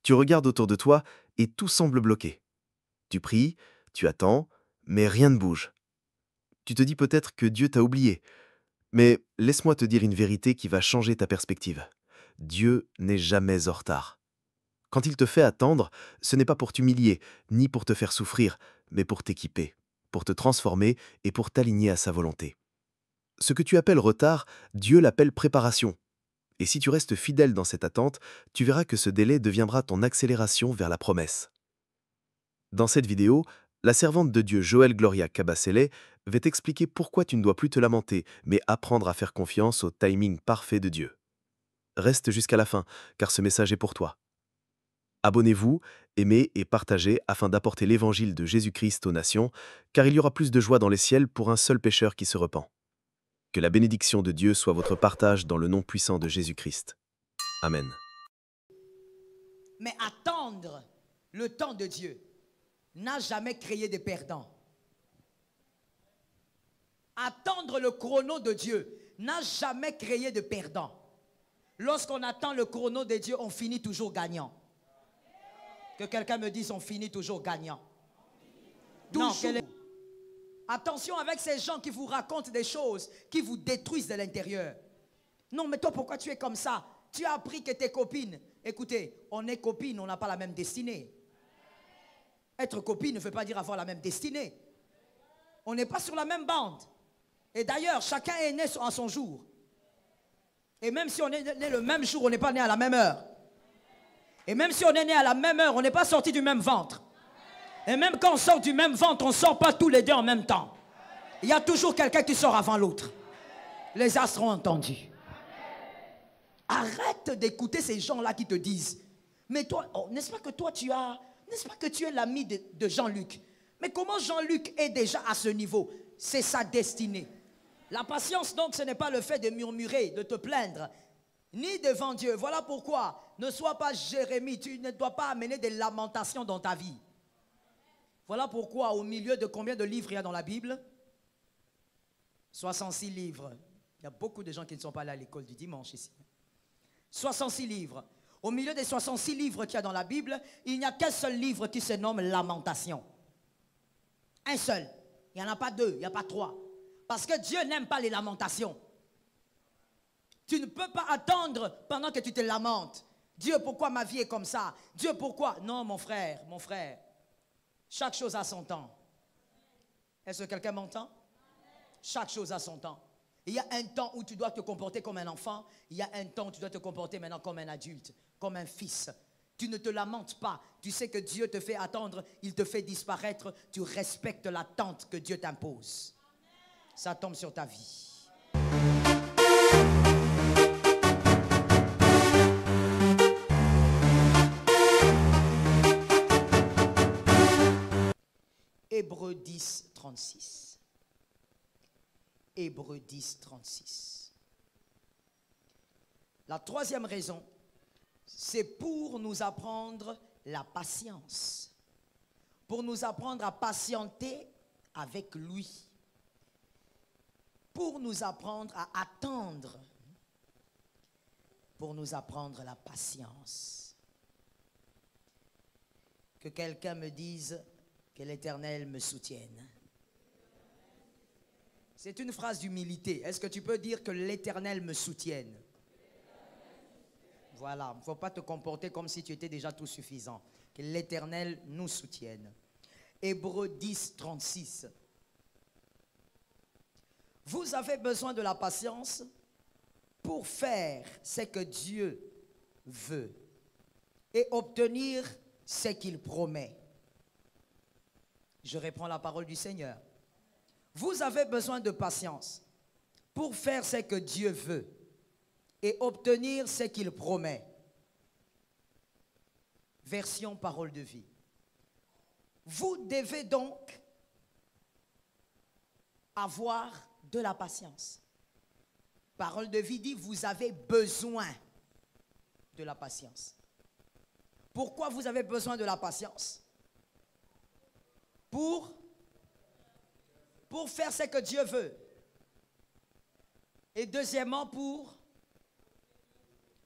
Tu regardes autour de toi et tout semble bloqué. Tu pries, tu attends, mais rien ne bouge. Tu te dis peut-être que Dieu t'a oublié, mais laisse-moi te dire une vérité qui va changer ta perspective. Dieu n'est jamais en retard. Quand il te fait attendre, ce n'est pas pour t'humilier, ni pour te faire souffrir, mais pour t'équiper, pour te transformer et pour t'aligner à sa volonté. Ce que tu appelles retard, Dieu l'appelle préparation. Et si tu restes fidèle dans cette attente, tu verras que ce délai deviendra ton accélération vers la promesse. Dans cette vidéo, la servante de Dieu Joël Gloria Kabasele va t'expliquer pourquoi tu ne dois plus te lamenter, mais apprendre à faire confiance au timing parfait de Dieu. Reste jusqu'à la fin, car ce message est pour toi. Abonnez-vous, aimez et partagez afin d'apporter l'évangile de Jésus-Christ aux nations, car il y aura plus de joie dans les ciels pour un seul pécheur qui se repent. Que la bénédiction de Dieu soit votre partage dans le nom puissant de Jésus-Christ. Amen. Mais attendre le temps de Dieu n'a jamais créé de perdants. Attendre le chrono de Dieu n'a jamais créé de perdants. Lorsqu'on attend le chrono de Dieu, on finit toujours gagnant. Que quelqu'un me dise, on finit toujours gagnant. Non, attention avec ces gens qui vous racontent des choses qui vous détruisent de l'intérieur. Non, mais toi, pourquoi tu es comme ça? Tu as appris que tes copines... Écoutez, on est copines, on n'a pas la même destinée. Être copine ne veut pas dire avoir la même destinée. On n'est pas sur la même bande. Et d'ailleurs, chacun est né à son jour. Et même si on est né le même jour, on n'est pas né à la même heure. Et même si on est né à la même heure, on n'est pas sorti du même ventre. Et même quand on sort du même ventre, on ne sort pas tous les deux en même temps. Il y a toujours quelqu'un qui sort avant l'autre. Les astres ont entendu. Arrête d'écouter ces gens-là qui te disent, mais toi, oh, n'est-ce pas que toi tu as, n'est-ce pas que tu es l'ami de Jean-Luc? Mais comment Jean-Luc est déjà à ce niveau? C'est sa destinée. La patience donc, ce n'est pas le fait de murmurer, de te plaindre, ni devant Dieu. Voilà pourquoi, ne sois pas Jérémie, tu ne dois pas amener des lamentations dans ta vie. Voilà pourquoi, au milieu de combien de livres il y a dans la Bible? 66 livres. Il y a beaucoup de gens qui ne sont pas allés à l'école du dimanche ici. 66 livres. Au milieu des 66 livres qu'il y a dans la Bible, il n'y a qu'un seul livre qui se nomme Lamentation. Un seul. Il n'y en a pas deux, il n'y a pas trois. Parce que Dieu n'aime pas les lamentations. Tu ne peux pas attendre pendant que tu te lamentes. Dieu, pourquoi ma vie est comme ça? Dieu, pourquoi? Non, mon frère, mon frère. Chaque chose a son temps. Est-ce que quelqu'un m'entend? Chaque chose a son temps. Il y a un temps où tu dois te comporter comme un enfant. Il y a un temps où tu dois te comporter maintenant comme un adulte, comme un fils. Tu ne te lamentes pas. Tu sais que Dieu te fait attendre, il te fait disparaître. Tu respectes l'attente que Dieu t'impose. Ça tombe sur ta vie. Hébreux 10, 36. Hébreux 10, 36. La troisième raison, c'est pour nous apprendre la patience. Pour nous apprendre à patienter avec lui. Pour nous apprendre à attendre. Pour nous apprendre la patience. Que quelqu'un me dise que l'Éternel me soutienne. C'est une phrase d'humilité. Est-ce que tu peux dire que l'Éternel me soutienne? Voilà, il ne faut pas te comporter comme si tu étais déjà tout suffisant. Que l'Éternel nous soutienne. Hébreux 10, 36. Vous avez besoin de la patience pour faire ce que Dieu veut et obtenir ce qu'il promet. Je reprends la parole du Seigneur. Vous avez besoin de patience pour faire ce que Dieu veut et obtenir ce qu'il promet. Version parole de vie. Vous devez donc avoir de la patience. Parole de vie dit, vous avez besoin de la patience. Pourquoi vous avez besoin de la patience? Pour faire ce que Dieu veut. Et deuxièmement, pour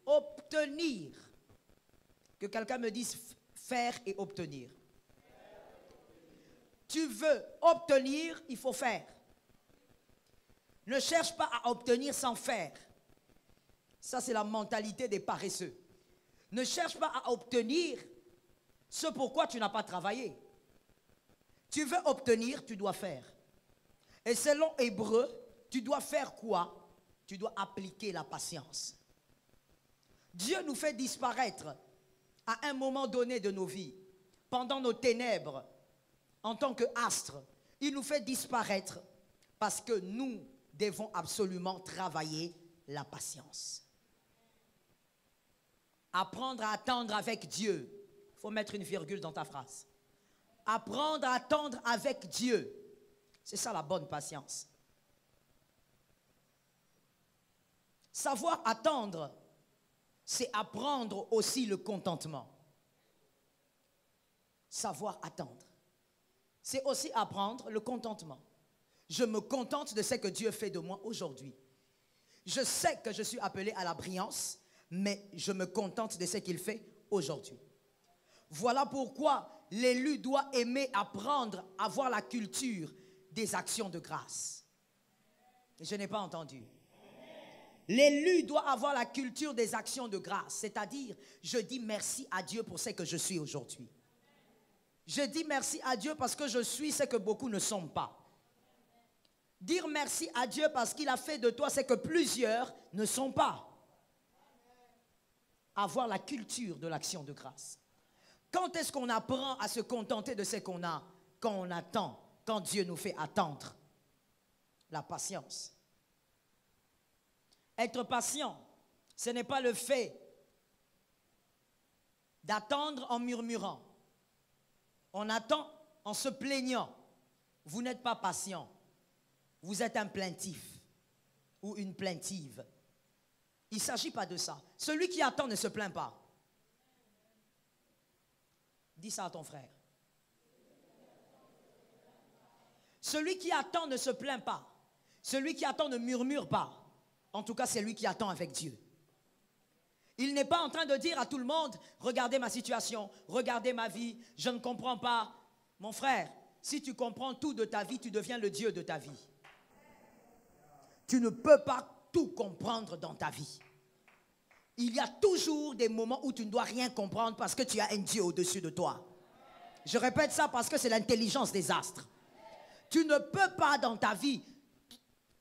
obtenir Que quelqu'un me dise faire et obtenir. Tu veux obtenir, il faut faire. Ne cherche pas à obtenir sans faire. Ça, c'est la mentalité des paresseux. Ne cherche pas à obtenir ce pourquoi tu n'as pas travaillé. Tu veux obtenir, tu dois faire. Et selon Hébreu, tu dois faire quoi? Tu dois appliquer la patience. Dieu nous fait disparaître à un moment donné de nos vies, pendant nos ténèbres, en tant qu'astres. Il nous fait disparaître parce que nous devons absolument travailler la patience. Apprendre à attendre avec Dieu. Il faut mettre une virgule dans ta phrase. Apprendre à attendre avec Dieu. C'est ça la bonne patience. Savoir attendre, c'est apprendre aussi le contentement. Savoir attendre, c'est aussi apprendre le contentement. Je me contente de ce que Dieu fait de moi aujourd'hui. Je sais que je suis appelé à la brillance, mais je me contente de ce qu'il fait aujourd'hui. Voilà pourquoi l'élu doit aimer apprendre, avoir la culture des actions de grâce. Je n'ai pas entendu. L'élu doit avoir la culture des actions de grâce, c'est-à-dire, je dis merci à Dieu pour ce que je suis aujourd'hui. Je dis merci à Dieu parce que je suis ce que beaucoup ne sont pas. Dire merci à Dieu parce qu'il a fait de toi ce que plusieurs ne sont pas. Avoir la culture de l'action de grâce. Quand est-ce qu'on apprend à se contenter de ce qu'on a? Quand on attend, quand Dieu nous fait attendre. La patience. Être patient, ce n'est pas le fait d'attendre en murmurant. On attend en se plaignant. Vous n'êtes pas patient. Vous êtes un plaintif ou une plaintive. Il ne s'agit pas de ça. Celui qui attend ne se plaint pas. Dis ça à ton frère. Celui qui attend ne se plaint pas. Celui qui attend ne murmure pas. En tout cas, c'est lui qui attend avec Dieu. Il n'est pas en train de dire à tout le monde, regardez ma situation, regardez ma vie, je ne comprends pas. Mon frère, si tu comprends tout de ta vie, tu deviens le Dieu de ta vie. Tu ne peux pas tout comprendre dans ta vie. Il y a toujours des moments où tu ne dois rien comprendre parce que tu as un Dieu au-dessus de toi. Je répète ça parce que c'est l'intelligence des astres. Tu ne peux pas dans ta vie,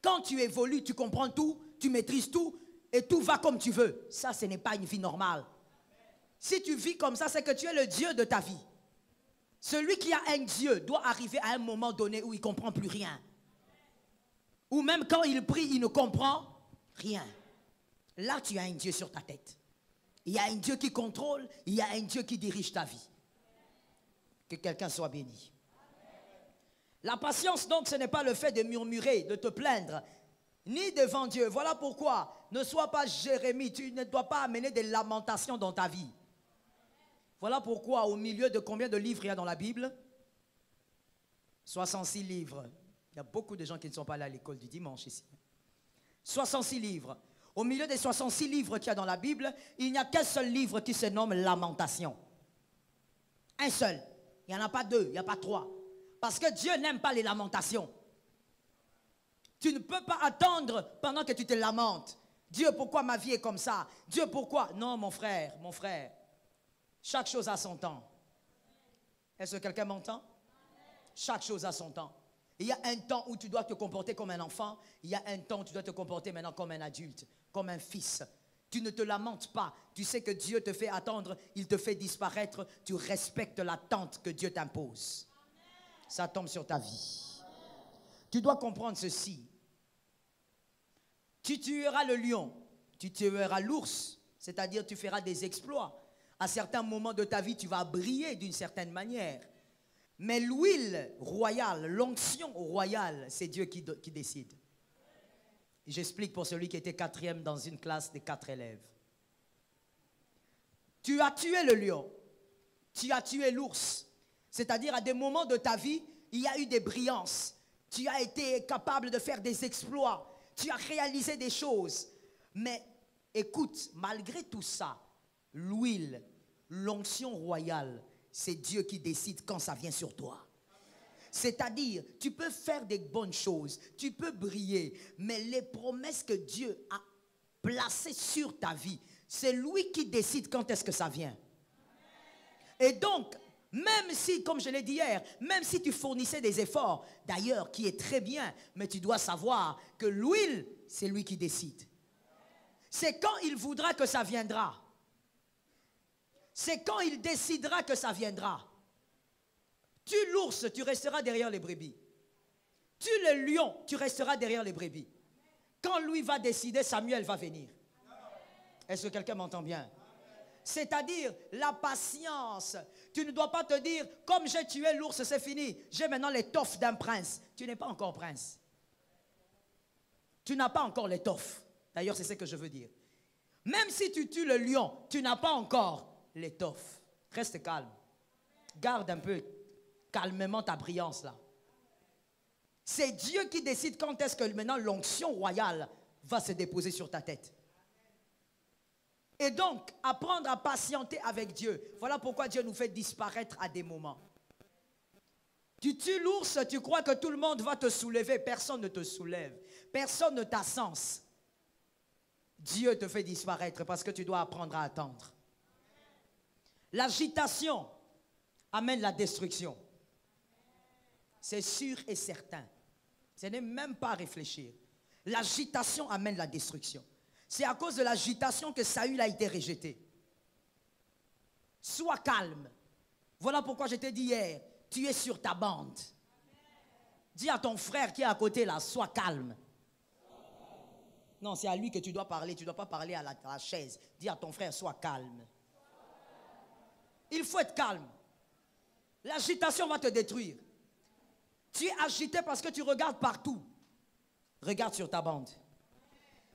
quand tu évolues, tu comprends tout, tu maîtrises tout et tout va comme tu veux. Ça, ce n'est pas une vie normale. Si tu vis comme ça, c'est que tu es le Dieu de ta vie. Celui qui a un Dieu doit arriver à un moment donné où il ne comprend plus rien. Ou même quand il prie, il ne comprend rien. Là, tu as un Dieu sur ta tête. Il y a un Dieu qui contrôle, il y a un Dieu qui dirige ta vie. Que quelqu'un soit béni. La patience, donc, ce n'est pas le fait de murmurer, de te plaindre, ni devant Dieu. Voilà pourquoi, ne sois pas Jérémie, tu ne dois pas amener des lamentations dans ta vie. Voilà pourquoi, au milieu de combien de livres il y a dans la Bible? 66 livres. Il y a beaucoup de gens qui ne sont pas allés à l'école du dimanche ici. 66 livres. Au milieu des 66 livres qu'il y a dans la Bible, il n'y a qu'un seul livre qui se nomme Lamentation. Un seul. Il n'y en a pas deux, il n'y a pas trois. Parce que Dieu n'aime pas les lamentations. Tu ne peux pas attendre pendant que tu te lamentes. Dieu, pourquoi ma vie est comme ça? Dieu, pourquoi? Non, mon frère. Chaque chose a son temps. Est-ce que quelqu'un m'entend? Chaque chose a son temps. Il y a un temps où tu dois te comporter comme un enfant. Il y a un temps où tu dois te comporter maintenant comme un adulte, comme un fils. Tu ne te lamentes pas. Tu sais que Dieu te fait attendre, il te fait disparaître. Tu respectes l'attente que Dieu t'impose. Ça tombe sur ta vie. Tu dois comprendre ceci. Tu tueras le lion, tu tueras l'ours, c'est-à-dire tu feras des exploits. À certains moments de ta vie, tu vas briller d'une certaine manière. Mais l'huile royale, l'onction royale, c'est Dieu qui décide. J'explique pour celui qui était quatrième dans une classe de 4 élèves. Tu as tué le lion, tu as tué l'ours. C'est-à-dire à des moments de ta vie, il y a eu des brillances. Tu as été capable de faire des exploits. Tu as réalisé des choses. Mais écoute, malgré tout ça, l'huile L'onction royale, c'est Dieu qui décide quand ça vient sur toi. C'est-à-dire, tu peux faire des bonnes choses, tu peux briller, mais les promesses que Dieu a placées sur ta vie, c'est lui qui décide quand est-ce que ça vient. Et donc, même si, comme je l'ai dit hier, même si tu fournissais des efforts, d'ailleurs, qui est très bien, mais tu dois savoir que l'huile, c'est lui qui décide. C'est quand il voudra que ça viendra. C'est quand il décidera que ça viendra. Tue l'ours, tu resteras derrière les brebis. Tue le lion, tu resteras derrière les brebis. Quand lui va décider, Samuel va venir. Est-ce que quelqu'un m'entend bien? C'est-à-dire la patience. Tu ne dois pas te dire, comme j'ai tué l'ours, c'est fini. J'ai maintenant l'étoffe d'un prince. Tu n'es pas encore prince. Tu n'as pas encore l'étoffe. D'ailleurs, c'est ce que je veux dire. Même si tu tues le lion, tu n'as pas encore l'étoffe. Reste calme. Garde un peu calmement ta brillance là. C'est Dieu qui décide quand est-ce que maintenant l'onction royale va se déposer sur ta tête. Et donc, apprendre à patienter avec Dieu. Voilà pourquoi Dieu nous fait disparaître à des moments. Tu tues l'ours, tu crois que tout le monde va te soulever. Personne ne te soulève. Personne ne t'ascense. Dieu te fait disparaître parce que tu dois apprendre à attendre. L'agitation amène la destruction. C'est sûr et certain. Ce n'est même pas à réfléchir. L'agitation amène la destruction. C'est à cause de l'agitation que Saül a été rejeté. Sois calme. Voilà pourquoi je t'ai dit hier, tu es sur ta bande. Dis à ton frère qui est à côté là, sois calme. Non, c'est à lui que tu dois parler. Tu ne dois pas parler à la chaise. Dis à ton frère, sois calme. Il faut être calme. L'agitation va te détruire. Tu es agité parce que tu regardes partout. Regarde sur ta bande.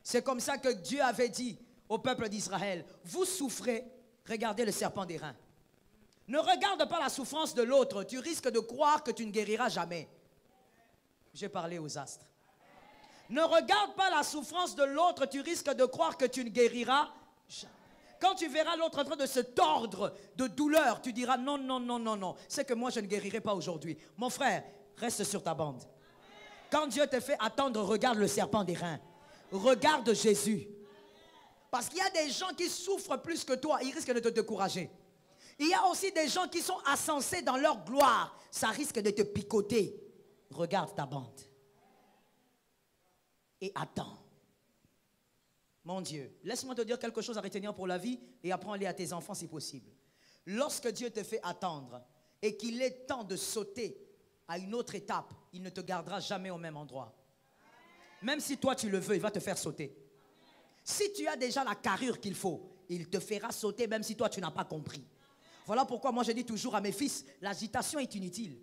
C'est comme ça que Dieu avait dit au peuple d'Israël, vous souffrez, regardez le serpent des reins. Ne regarde pas la souffrance de l'autre, tu risques de croire que tu ne guériras jamais. J'ai parlé aux astres. Ne regarde pas la souffrance de l'autre, tu risques de croire que tu ne guériras jamais. Quand tu verras l'autre en train de se tordre de douleur, tu diras non, non, non, non, non. C'est que moi je ne guérirai pas aujourd'hui. Mon frère, reste sur ta bande. Quand Dieu te fait attendre, regarde le serpent des reins. Regarde Jésus. Parce qu'il y a des gens qui souffrent plus que toi, ils risquent de te décourager. Il y a aussi des gens qui sont ascensés dans leur gloire, ça risque de te picoter. Regarde ta bande. Et attends. Mon Dieu, laisse-moi te dire quelque chose à retenir pour la vie et apprends-les à tes enfants si possible. Lorsque Dieu te fait attendre et qu'il est temps de sauter à une autre étape, il ne te gardera jamais au même endroit. Même si toi tu le veux, il va te faire sauter. Si tu as déjà la carrure qu'il faut, il te fera sauter même si toi tu n'as pas compris. Voilà pourquoi moi je dis toujours à mes fils, l'agitation est inutile.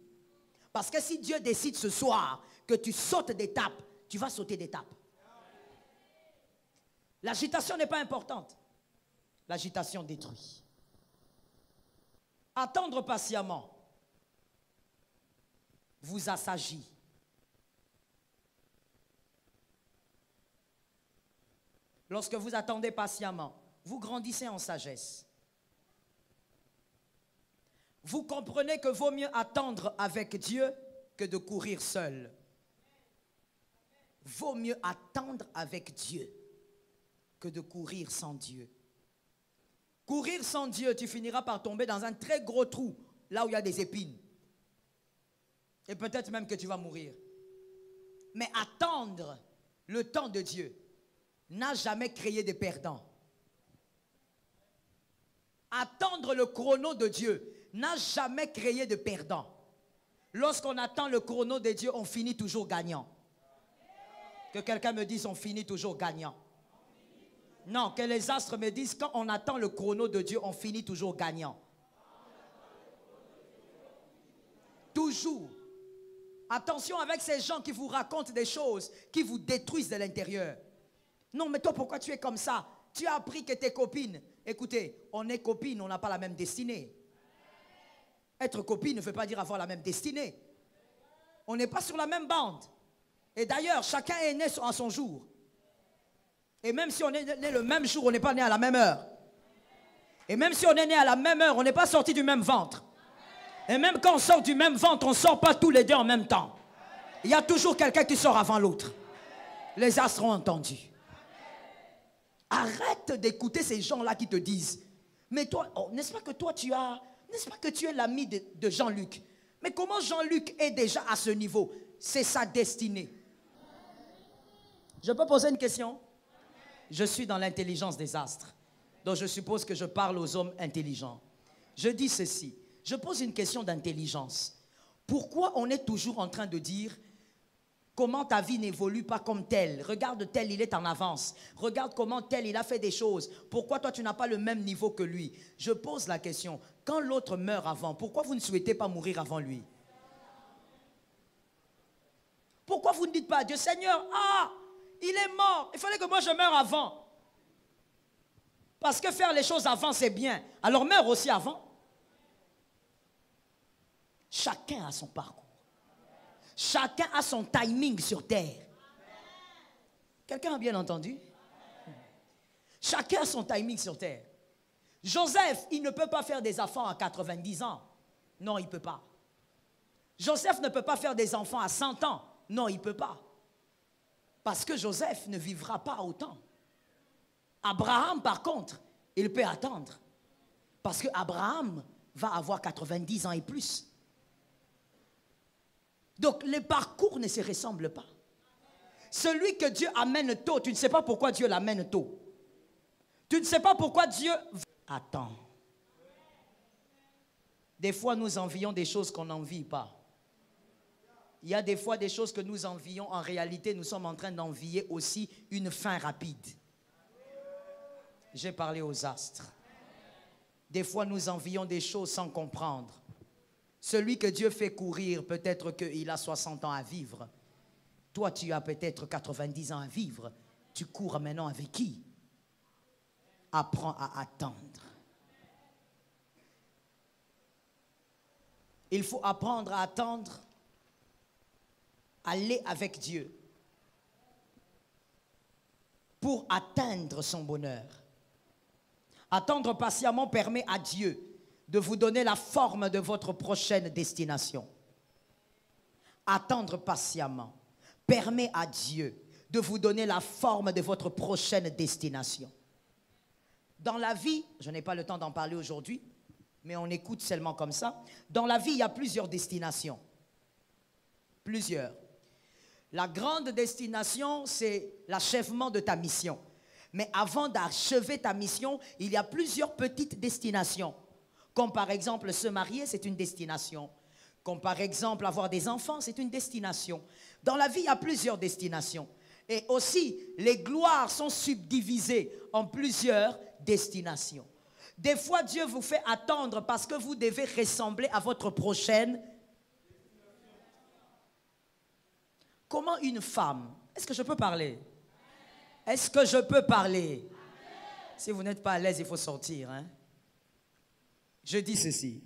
Parce que si Dieu décide ce soir que tu sautes d'étape, tu vas sauter d'étape. L'agitation n'est pas importante. L'agitation détruit. Attendre patiemment vous assagit. Lorsque vous attendez patiemment, vous grandissez en sagesse. Vous comprenez que vaut mieux attendre avec Dieu que de courir seul. Vaut mieux attendre avec Dieu que de courir sans Dieu. Courir sans Dieu, tu finiras par tomber dans un très gros trou, là où il y a des épines. Et peut-être même que tu vas mourir. Mais attendre le temps de Dieu n'a jamais créé de perdants. Attendre le chrono de Dieu n'a jamais créé de perdants. Lorsqu'on attend le chrono de Dieu, on finit toujours gagnant. Que quelqu'un me dise, on finit toujours gagnant. Non, que les astres me disent, quand on attend le chrono de Dieu, on finit toujours gagnant. Toujours. Attention avec ces gens qui vous racontent des choses qui vous détruisent de l'intérieur. Non, mais toi, pourquoi tu es comme ça? Tu as appris que tes copines... Écoutez, on est copines, on n'a pas la même destinée. Être copine ne veut pas dire avoir la même destinée. On n'est pas sur la même bande. Et d'ailleurs, chacun est né à son jour. Et même si on est né le même jour, on n'est pas né à la même heure. Et même si on est né à la même heure, on n'est pas sorti du même ventre. Et même quand on sort du même ventre, on ne sort pas tous les deux en même temps. Il y a toujours quelqu'un qui sort avant l'autre. Les astres ont entendu. Arrête d'écouter ces gens-là qui te disent, mais toi, oh, n'est-ce pas que toi tu as, n'est-ce pas que tu es l'ami de Jean-Luc? Mais comment Jean-Luc est déjà à ce niveau? C'est sa destinée. Je peux poser une question? Je suis dans l'intelligence des astres. Donc je suppose que je parle aux hommes intelligents. Je dis ceci. Je pose une question d'intelligence. Pourquoi on est toujours en train de dire comment ta vie n'évolue pas comme tel? Regarde tel, il est en avance. Regarde comment tel, il a fait des choses. Pourquoi toi, tu n'as pas le même niveau que lui? Je pose la question. Quand l'autre meurt avant, pourquoi vous ne souhaitez pas mourir avant lui? Pourquoi vous ne dites pas à Dieu, Seigneur, ah, il est mort. Il fallait que moi je meure avant. Parce que faire les choses avant, c'est bien. Alors meurs aussi avant. Chacun a son parcours. Chacun a son timing sur terre. Quelqu'un a bien entendu? Chacun a son timing sur terre. Joseph, il ne peut pas faire des enfants à 90 ans. Non, il ne peut pas. Joseph ne peut pas faire des enfants à 100 ans. Non, il ne peut pas. Parce que Joseph ne vivra pas autant. Abraham, par contre, il peut attendre. Parce que Abraham va avoir 90 ans et plus. Donc, les parcours ne se ressemblent pas. Celui que Dieu amène tôt, tu ne sais pas pourquoi Dieu l'amène tôt. Tu ne sais pas pourquoi Dieu attend. Des fois, nous envions des choses qu'on n'envie pas. Il y a des fois des choses que nous envions. En réalité, nous sommes en train d'envier aussi une fin rapide. J'ai parlé aux astres. Des fois, nous envions des choses sans comprendre. Celui que Dieu fait courir, peut-être qu'il a 60 ans à vivre. Toi, tu as peut-être 90 ans à vivre. Tu cours maintenant avec qui? Apprends à attendre. Il faut apprendre à attendre, aller avec Dieu pour atteindre son bonheur. Attendre patiemment permet à Dieu de vous donner la forme de votre prochaine destination. Attendre patiemment permet à Dieu de vous donner la forme de votre prochaine destination. Dans la vie, je n'ai pas le temps d'en parler aujourd'hui, mais on écoute seulement comme ça. Dans la vie, il y a plusieurs destinations. Plusieurs. La grande destination, c'est l'achèvement de ta mission. Mais avant d'achever ta mission, il y a plusieurs petites destinations. Comme par exemple se marier, c'est une destination. Comme par exemple avoir des enfants, c'est une destination. Dans la vie, il y a plusieurs destinations. Et aussi, les gloires sont subdivisées en plusieurs destinations. Des fois, Dieu vous fait attendre parce que vous devez ressembler à votre prochaine. Comment une femme, est-ce que je peux parler? Est-ce que je peux parler? Si vous n'êtes pas à l'aise, il faut sortir. Hein? Je dis ceci.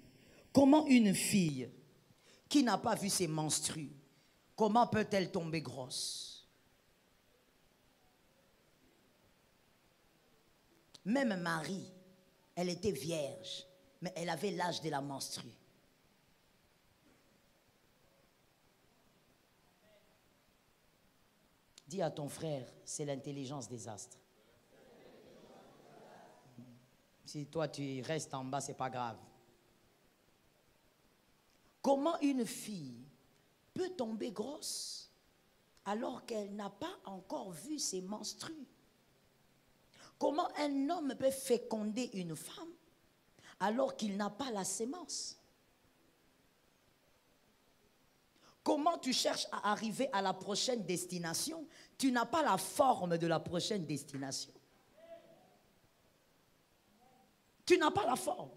Comment une fille qui n'a pas vu ses menstrues, comment peut-elle tomber grosse? Même Marie, elle était vierge, mais elle avait l'âge de la menstrue. Dis à ton frère, c'est l'intelligence des astres. Si toi tu restes en bas, c'est pas grave. Comment une fille peut tomber grosse alors qu'elle n'a pas encore vu ses menstrues? Comment un homme peut féconder une femme alors qu'il n'a pas la sémence? Comment tu cherches à arriver à la prochaine destination? Tu n'as pas la forme de la prochaine destination. Tu n'as pas la forme.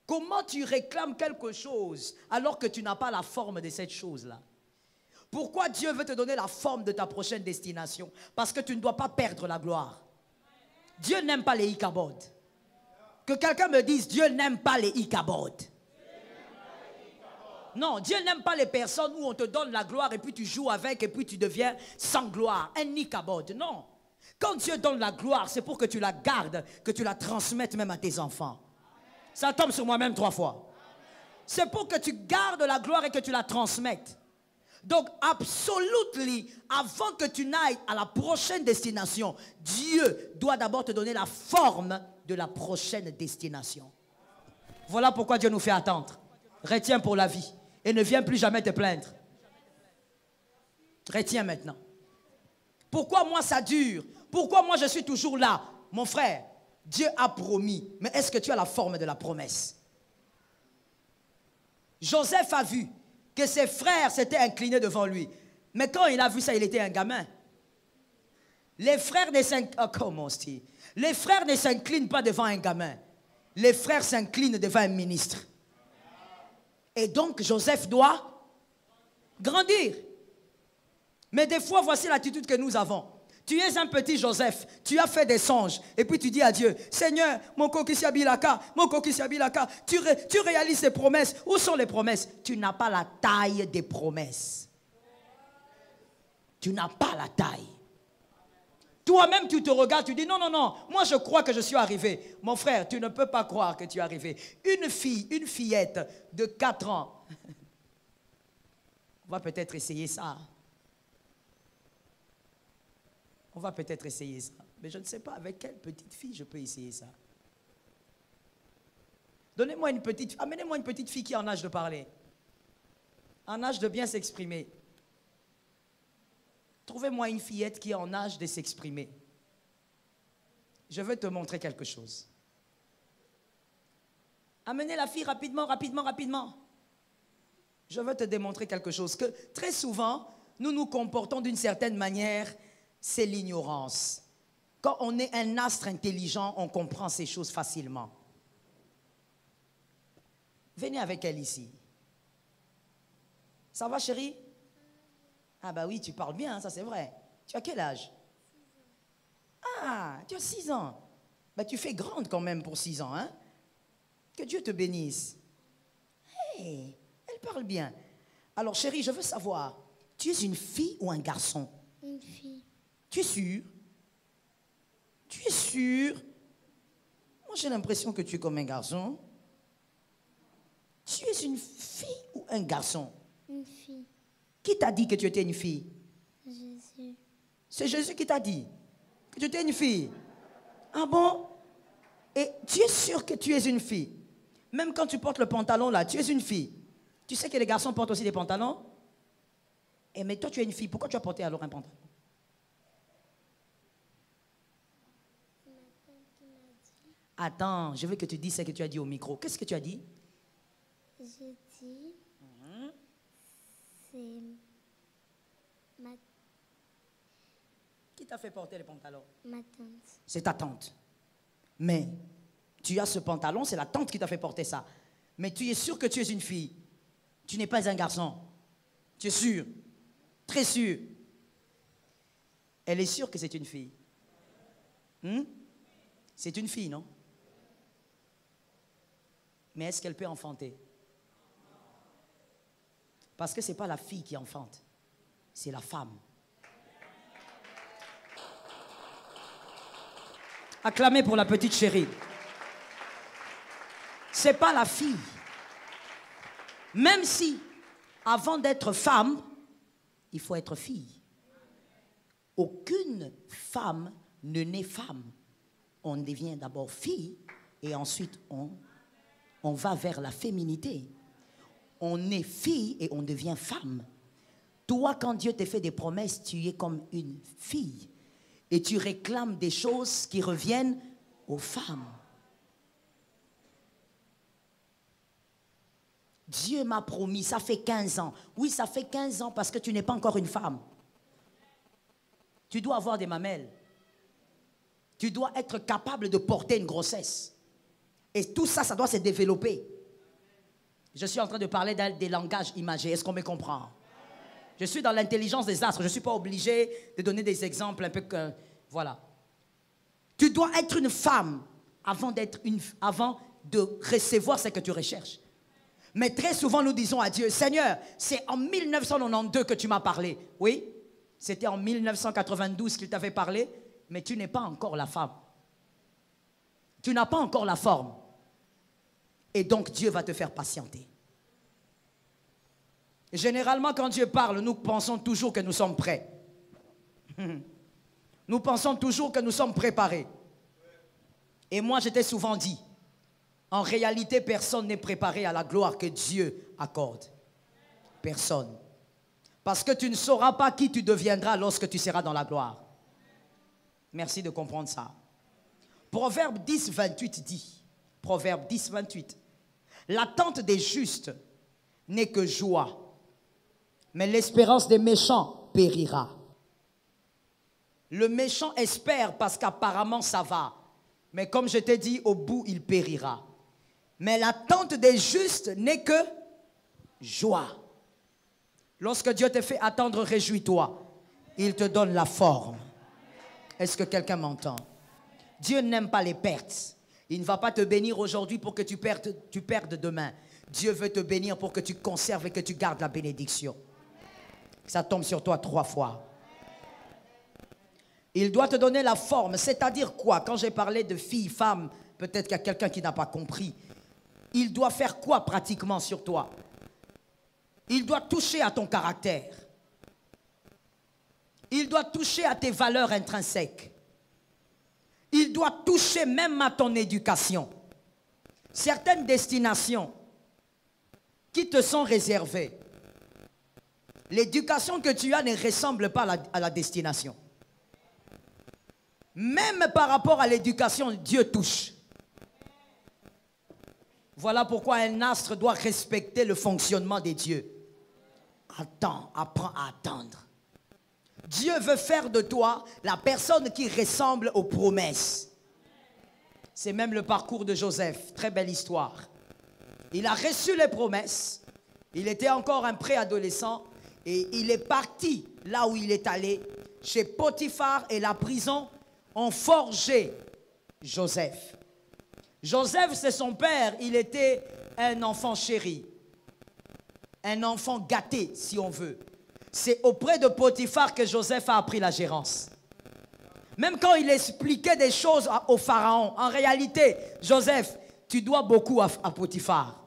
Comment tu réclames quelque chose alors que tu n'as pas la forme de cette chose-là? Pourquoi Dieu veut te donner la forme de ta prochaine destination? Parce que tu ne dois pas perdre la gloire. Dieu n'aime pas les Ichabod. Que quelqu'un me dise, Dieu n'aime pas les Ichabod. Non, Dieu n'aime pas les personnes où on te donne la gloire et puis tu joues avec et puis tu deviens sans gloire. Un Ichabod, non. Quand Dieu donne la gloire, c'est pour que tu la gardes, que tu la transmettes même à tes enfants. Ça tombe sur moi-même 3 fois. C'est pour que tu gardes la gloire et que tu la transmettes. Donc, absolument, avant que tu n'ailles à la prochaine destination, Dieu doit d'abord te donner la forme de la prochaine destination. Voilà pourquoi Dieu nous fait attendre. Retiens pour la vie et ne viens plus jamais te plaindre. Retiens maintenant. Pourquoi moi ça dure? Pourquoi moi je suis toujours là? Mon frère, Dieu a promis, mais est-ce que tu as la forme de la promesse? Joseph a vu que ses frères s'étaient inclinés devant lui. Mais quand il a vu ça, il était un gamin. Les frères ne s'inclinent pas devant un gamin. Les frères s'inclinent devant un ministre. Et donc Joseph doit grandir. Mais des fois, voici l'attitude que nous avons. Tu es un petit Joseph, tu as fait des songes, et puis tu dis à Dieu, Seigneur, mon kokisiabilaka, tu réalises ces promesses. Où sont les promesses? Tu n'as pas la taille des promesses. Tu n'as pas la taille. Toi-même, tu te regardes, tu dis, non, moi je crois que je suis arrivé. Mon frère, tu ne peux pas croire que tu es arrivé. Une fillette de 4 ans, on va peut-être essayer ça. On va peut-être essayer ça. Mais je ne sais pas avec quelle petite fille je peux essayer ça. Amenez-moi une petite fille qui est en âge de parler. En âge de bien s'exprimer. Trouvez-moi une fillette qui est en âge de s'exprimer. Je veux te montrer quelque chose. Amenez la fille rapidement. Je veux te démontrer quelque chose. Que très souvent, nous nous comportons d'une certaine manière. C'est l'ignorance. Quand on est un astre intelligent, on comprend ces choses facilement. Venez avec elle ici. Ça va, chérie? Ah bah oui, tu parles bien, ça c'est vrai. Tu as quel âge? Ah, tu as 6 ans. Bah tu fais grande quand même pour 6 ans, hein? Que Dieu te bénisse. Hey, elle parle bien. Alors chérie, je veux savoir, tu es une fille ou un garçon? Une fille. Tu es sûr? Tu es sûr? Moi, j'ai l'impression que tu es comme un garçon. Tu es une fille ou un garçon? Une fille. Qui t'a dit que tu étais une fille? Jésus. C'est Jésus qui t'a dit que tu étais une fille. Ah bon? Et tu es sûr que tu es une fille? Même quand tu portes le pantalon là, tu es une fille. Tu sais que les garçons portent aussi des pantalons? Et mais toi, tu es une fille. Pourquoi tu as porté alors un pantalon? Attends, je veux que tu dises ce que tu as dit au micro. Qu'est-ce que tu as dit? J'ai dit, c'est ma... Qui t'a fait porter les pantalons? ma tante. C'est ta tante. Mais tu as ce pantalon, c'est la tante qui t'a fait porter ça. Mais tu es sûr que tu es une fille. Tu n'es pas un garçon. Tu es sûr? Très sûr. Elle est sûre que c'est une fille. C'est une fille, non? Mais est-ce qu'elle peut enfanter? Parce que ce n'est pas la fille qui enfante, c'est la femme. Acclamez pour la petite chérie. Ce n'est pas la fille. Même si, avant d'être femme, il faut être fille. Aucune femme ne naît femme. On devient d'abord fille et ensuite on va vers la féminité. On est fille et on devient femme. Toi, quand Dieu te fait des promesses, tu es comme une fille. Et tu réclames des choses qui reviennent aux femmes. Dieu m'a promis, ça fait 15 ans. Oui, ça fait 15 ans parce que tu n'es pas encore une femme. Tu dois avoir des mamelles. Tu dois être capable de porter une grossesse. Et tout ça, ça doit se développer. Je suis en train de parler des langages imagés. Est-ce qu'on me comprend? Je suis dans l'intelligence des astres. Je ne suis pas obligé de donner des exemples un peu que... Voilà. Tu dois être une femme avant de recevoir ce que tu recherches. Mais très souvent, nous disons à Dieu, Seigneur, c'est en 1992 que tu m'as parlé. Oui, c'était en 1992 qu'il t'avait parlé. mais tu n'es pas encore la femme. Tu n'as pas encore la forme. Et donc Dieu va te faire patienter. Généralement, quand Dieu parle, nous pensons toujours que nous sommes prêts. Nous pensons toujours que nous sommes préparés. Et moi, je t'ai souvent dit, en réalité, personne n'est préparé à la gloire que Dieu accorde. Personne. Parce que tu ne sauras pas qui tu deviendras lorsque tu seras dans la gloire. Merci de comprendre ça. Proverbe 10, 28 dit, Proverbe 10, 28, l'attente des justes n'est que joie, mais l'espérance des méchants périra. Le méchant espère parce qu'apparemment ça va, mais comme je t'ai dit, au bout il périra. Mais l'attente des justes n'est que joie. Lorsque Dieu te fait attendre, réjouis-toi. Il te donne la forme. Est-ce que quelqu'un m'entend? Dieu n'aime pas les pertes. Il ne va pas te bénir aujourd'hui pour que tu perdes demain. Dieu veut te bénir pour que tu conserves et que tu gardes la bénédiction. Ça tombe sur toi 3 fois. Il doit te donner la forme. C'est-à-dire quoi? Quand j'ai parlé de fille, femme, peut-être qu'il y a quelqu'un qui n'a pas compris. Il doit faire quoi pratiquement sur toi? Il doit toucher à ton caractère. Il doit toucher à tes valeurs intrinsèques. Il doit toucher même à ton éducation. Certaines destinations qui te sont réservées, l'éducation que tu as ne ressemble pas à la destination. Même par rapport à l'éducation, Dieu touche. Voilà pourquoi un astre doit respecter le fonctionnement des dieux. Attends, apprends à attendre. Dieu veut faire de toi la personne qui ressemble aux promesses. C'est même le parcours de Joseph. Très belle histoire. Il a reçu les promesses. Il était encore un préadolescent. Et il est parti là où il est allé. Chez Potiphar et la prison ont forgé Joseph. Joseph, c'est son père. Il était un enfant chéri. Un enfant gâté, si on veut. C'est auprès de Potiphar que Joseph a appris la gérance. Même quand il expliquait des choses au pharaon, en réalité, Joseph, tu dois beaucoup à Potiphar.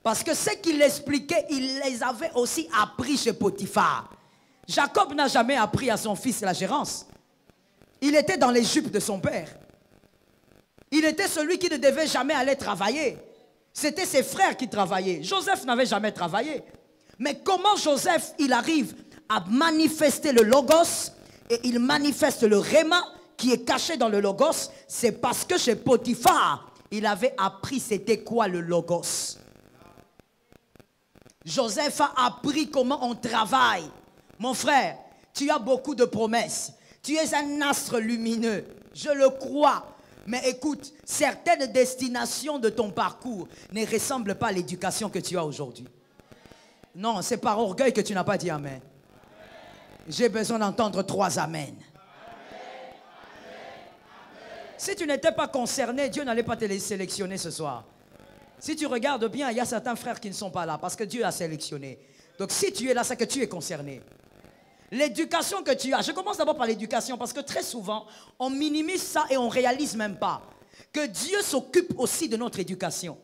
Parce que ce qu'il expliquait, il les avait aussi appris chez Potiphar. Jacob n'a jamais appris à son fils la gérance. Il était dans les jupes de son père. Il était celui qui ne devait jamais aller travailler. C'était ses frères qui travaillaient. Joseph n'avait jamais travaillé. Mais comment Joseph, il arrive à manifester le logos et il manifeste le réma qui est caché dans le logos? C'est parce que chez Potiphar, il avait appris c'était quoi le logos. Joseph a appris comment on travaille. Mon frère, tu as beaucoup de promesses. Tu es un astre lumineux. Je le crois. Mais écoute, certaines destinations de ton parcours ne ressemblent pas à l'éducation que tu as aujourd'hui. Non, c'est par orgueil que tu n'as pas dit amen. J'ai besoin d'entendre 3 amen. Si tu n'étais pas concerné, Dieu n'allait pas te les sélectionner ce soir. Si tu regardes bien, il y a certains frères qui ne sont pas là parce que Dieu a sélectionné. Donc si tu es là, c'est que tu es concerné. L'éducation que tu as, je commence d'abord par l'éducation parce que très souvent, on minimise ça et on ne réalise même pas que Dieu s'occupe aussi de notre éducation.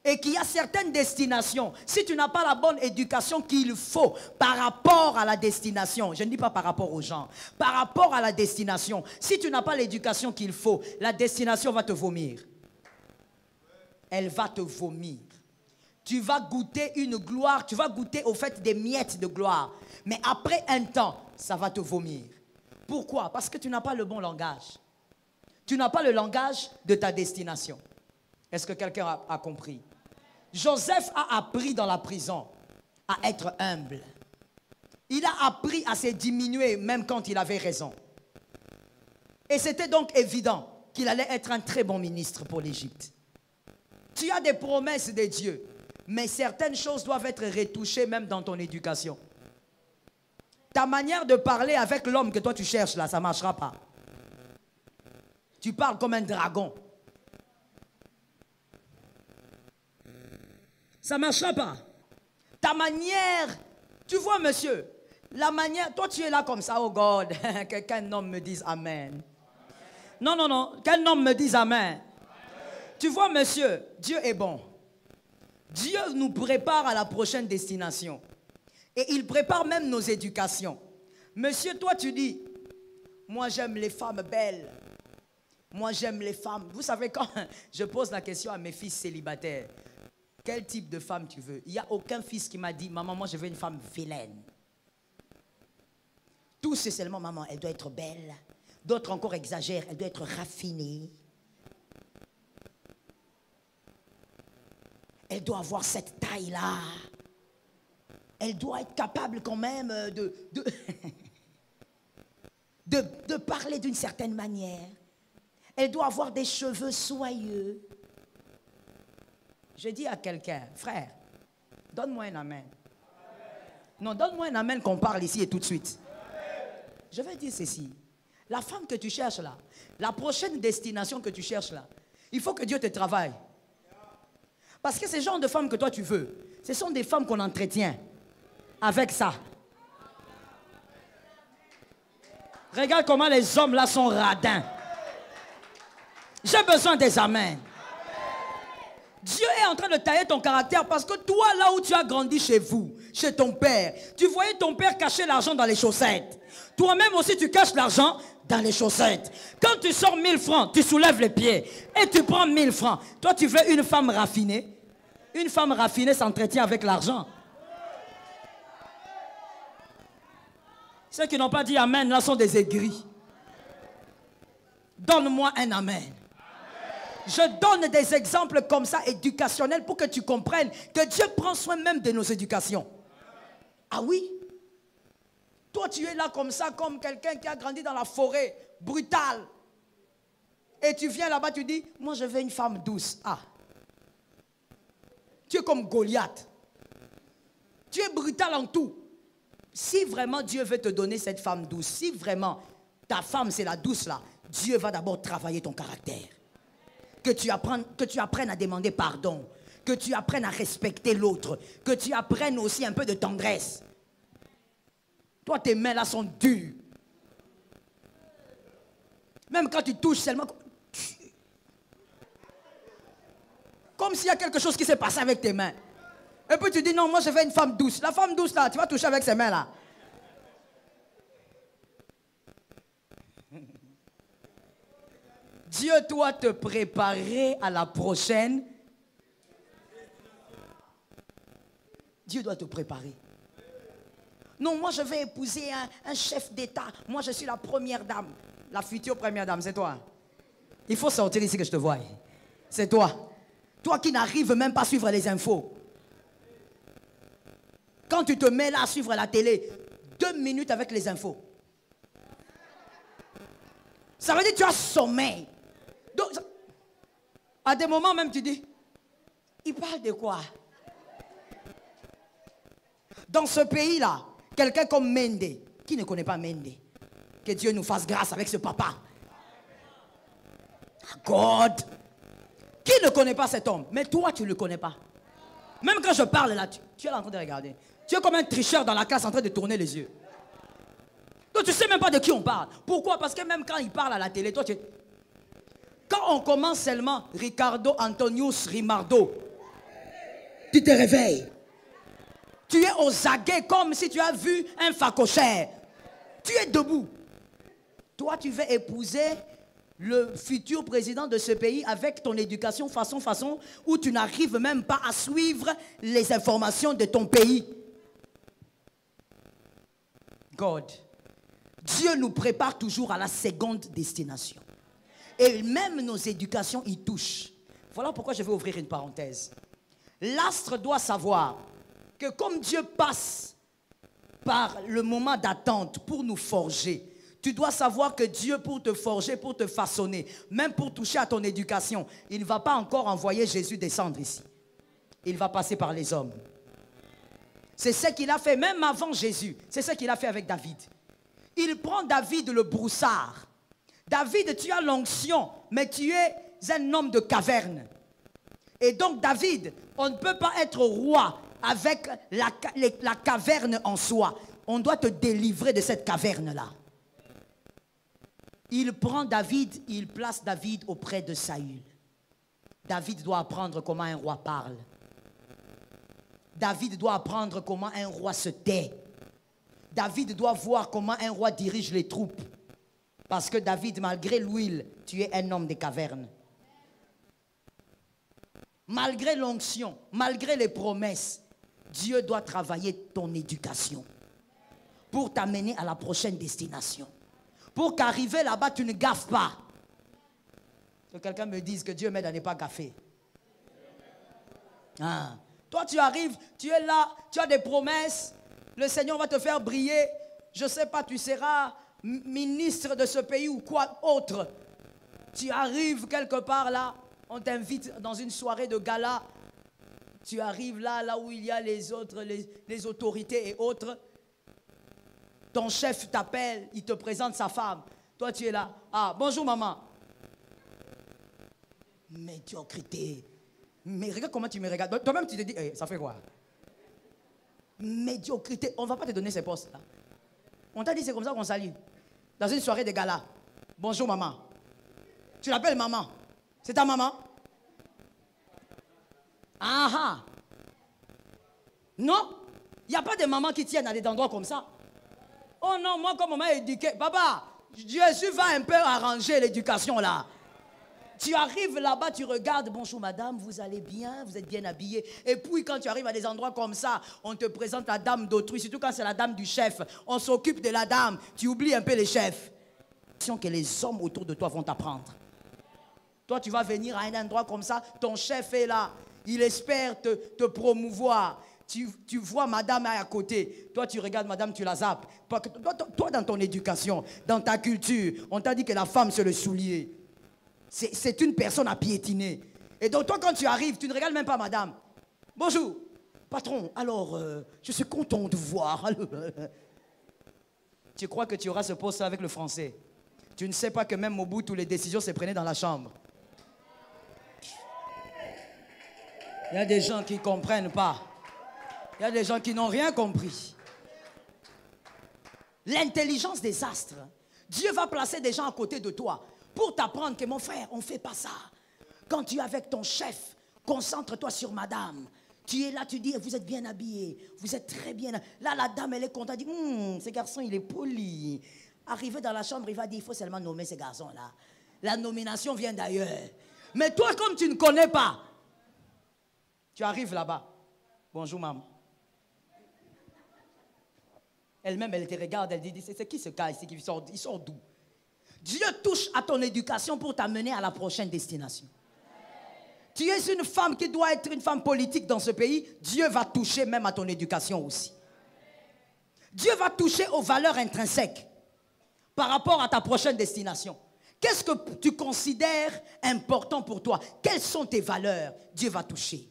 Et qu'il y a certaines destinations, si tu n'as pas la bonne éducation qu'il faut par rapport à la destination, je ne dis pas par rapport aux gens, par rapport à la destination, si tu n'as pas l'éducation qu'il faut, la destination va te vomir. Elle va te vomir. Tu vas goûter une gloire, tu vas goûter au fait des miettes de gloire. Mais après un temps, ça va te vomir. Pourquoi? Parce que tu n'as pas le bon langage. Tu n'as pas le langage de ta destination. Est-ce que quelqu'un a compris? Joseph a appris dans la prison à être humble. Il a appris à se diminuer même quand il avait raison. Et c'était donc évident qu'il allait être un très bon ministre pour l'Égypte. Tu as des promesses de Dieu, mais certaines choses doivent être retouchées même dans ton éducation. Ta manière de parler avec l'homme que toi tu cherches là, ça ne marchera pas. Tu parles comme un dragon. Ça ne marchera pas. Ta manière, tu vois monsieur, La manière, toi tu es là comme ça, oh God, qu'un homme me dise Amen. Non, non, non, qu'un homme me dise Amen. Tu vois, monsieur, Dieu est bon. Dieu nous prépare à la prochaine destination. Et il prépare même nos éducations. Monsieur, toi tu dis, moi j'aime les femmes belles. Moi j'aime les femmes. Vous savez, quand je pose la question à mes fils célibataires, quel type de femme tu veux? Il n'y a aucun fils qui m'a dit, maman, moi je veux une femme vilaine. Tous c'est seulement, maman, elle doit être belle. D'autres encore exagèrent, elle doit être raffinée. Elle doit avoir cette taille-là. Elle doit être capable quand même de parler d'une certaine manière. Elle doit avoir des cheveux soyeux. Je dis à quelqu'un, frère, donne-moi un amen. Non, donne-moi un amen qu'on parle ici et tout de suite. Je vais dire ceci. La femme que tu cherches là, la prochaine destination que tu cherches là, il faut que Dieu te travaille. Parce que ces genres de femmes que toi tu veux, ce sont des femmes qu'on entretient avec ça. Regarde comment les hommes là sont radins. J'ai besoin des amens. Dieu est en train de tailler ton caractère parce que toi, là où tu as grandi chez vous, chez ton père, tu voyais ton père cacher l'argent dans les chaussettes. Toi-même aussi, tu caches l'argent dans les chaussettes. Quand tu sors 1000 francs, tu soulèves les pieds et tu prends 1000 francs. Toi, tu veux une femme raffinée. Une femme raffinée s'entretient avec l'argent. Ceux qui n'ont pas dit amen, là, sont des aigris. Donne-moi un amen. Je donne des exemples comme ça, éducationnels, pour que tu comprennes que Dieu prend soin même de nos éducations. Ah oui? Toi, tu es là comme ça, comme quelqu'un qui a grandi dans la forêt, brutale. Et tu viens là-bas, tu dis, moi je veux une femme douce. Ah. Tu es comme Goliath. Tu es brutal en tout. Si vraiment Dieu veut te donner cette femme douce, si vraiment ta femme c'est la douce là, Dieu va d'abord travailler ton caractère. Que tu apprennes à demander pardon. Que tu apprennes à respecter l'autre. Que tu apprennes aussi un peu de tendresse. Toi, tes mains là sont dures. Même quand tu touches seulement... Comme s'il y a quelque chose qui s'est passé avec tes mains. Et puis tu dis, non, moi je veux une femme douce. La femme douce là, tu vas toucher avec ses mains là. Dieu doit te préparer à la prochaine. Dieu doit te préparer. Non, moi je vais épouser un chef d'État. Moi je suis la première dame. La future première dame, c'est toi. Il faut sortir ici que je te voie. C'est toi. Toi qui n'arrives même pas à suivre les infos. Quand tu te mets là à suivre la télé, 2 minutes avec les infos. Ça veut dire que tu as sommeil. Donc, à des moments même tu dis, il parle de quoi? Dans ce pays-là, quelqu'un comme Mende, qui ne connaît pas Mende? Que Dieu nous fasse grâce avec ce papa. God. Qui ne connaît pas cet homme? Mais toi, tu ne le connais pas. Même quand je parle là, tu es là en train de regarder. Tu es comme un tricheur dans la classe en train de tourner les yeux. Donc tu ne sais même pas de qui on parle. Pourquoi? Parce que même quand il parle à la télé, toi tu es... Quand on commence seulement Ricardo Antonius Rimardo, tu te réveilles. Tu es aux aguets comme si tu as vu un facochère. Tu es debout. Toi, tu veux épouser le futur président de ce pays avec ton éducation façon, où tu n'arrives même pas à suivre les informations de ton pays. God. Dieu nous prépare toujours à la seconde destination. Et même nos éducations y touchent. Voilà pourquoi je vais ouvrir une parenthèse. L'astre doit savoir que comme Dieu passe par le moment d'attente pour nous forger, tu dois savoir que Dieu, pour te forger, pour te façonner, même pour toucher à ton éducation, il ne va pas encore envoyer Jésus descendre ici. Il va passer par les hommes. C'est ce qu'il a fait même avant Jésus. C'est ce qu'il a fait avec David. Il prend David le broussard. David, tu as l'onction, mais tu es un homme de caverne. Et donc David, on ne peut pas être roi avec la caverne en soi. On doit te délivrer de cette caverne-là. Il prend David, il place David auprès de Saül. David doit apprendre comment un roi parle. David doit apprendre comment un roi se tait. David doit voir comment un roi dirige les troupes. Parce que David, malgré l'huile, tu es un homme des cavernes. Malgré l'onction, malgré les promesses, Dieu doit travailler ton éducation pour t'amener à la prochaine destination. Pour qu'arriver là-bas, tu ne gaffes pas. Que quelqu'un me dise que Dieu m'aide à ne pas gaffer. Ah. Toi, tu arrives, tu es là, tu as des promesses. Le Seigneur va te faire briller. Je ne sais pas, tu seras ministre de ce pays ou quoi autre. Tu arrives quelque part là, on t'invite dans une soirée de gala. Tu arrives là où il y a les autres, les autorités et autres. Ton chef t'appelle, il te présente sa femme. Toi, tu es là. Ah, bonjour maman. Médiocrité. Mais regarde comment tu me regardes. Toi-même, tu te dis, hey, ça fait quoi? Médiocrité. On ne va pas te donner ces postes-là. On t'a dit, c'est comme ça qu'on salue. Dans une soirée de gala. Bonjour maman. Tu l'appelles maman. C'est ta maman? Ah ah. Non, il n'y a pas de mamans qui tiennent à des endroits comme ça. Oh non, moi comme on m'a éduqué, papa, Jésus va un peu arranger l'éducation là. Tu arrives là-bas, tu regardes, bonjour madame, vous allez bien, vous êtes bien habillée. Et puis quand tu arrives à des endroits comme ça, on te présente la dame d'autrui, surtout quand c'est la dame du chef. On s'occupe de la dame, tu oublies un peu les chefs. Que les hommes autour de toi vont t'apprendre. Toi, tu vas venir à un endroit comme ça, ton chef est là, il espère te promouvoir. Tu vois madame à côté. Toi, tu regardes madame, tu la zappes. Toi, dans ton éducation, dans ta culture, on t'a dit que la femme, c'est le soulier. C'est une personne à piétiner. Et donc, toi, quand tu arrives, tu ne regardes même pas madame. Bonjour, patron. Alors, je suis content de voir. Tu crois que tu auras ce poste avec le français. Tu ne sais pas que même au bout, toutes les décisions se prenaient dans la chambre. Il y a des gens qui ne comprennent pas. Il y a des gens qui n'ont rien compris. L'intelligence des astres. Dieu va placer des gens à côté de toi pour t'apprendre que mon frère, on ne fait pas ça. Quand tu es avec ton chef, concentre-toi sur madame. Tu es là, tu dis, vous êtes bien habillé, vous êtes très bien. Là, la dame, elle est contente, elle dit, ce garçon, il est poli. Arrivé dans la chambre, il va dire, il faut seulement nommer ce garçon-là. La nomination vient d'ailleurs. Mais toi, comme tu ne connais pas, tu arrives là-bas. Bonjour, maman. Elle-même, elle te regarde, elle dit, c'est qui ce gars ici qui sort, il sort d'où? Dieu touche à ton éducation pour t'amener à la prochaine destination. Tu es une femme qui doit être une femme politique dans ce pays. Dieu va toucher même à ton éducation aussi. Dieu va toucher aux valeurs intrinsèques par rapport à ta prochaine destination. Qu'est-ce que tu considères important pour toi? Quelles sont tes valeurs? Dieu va toucher.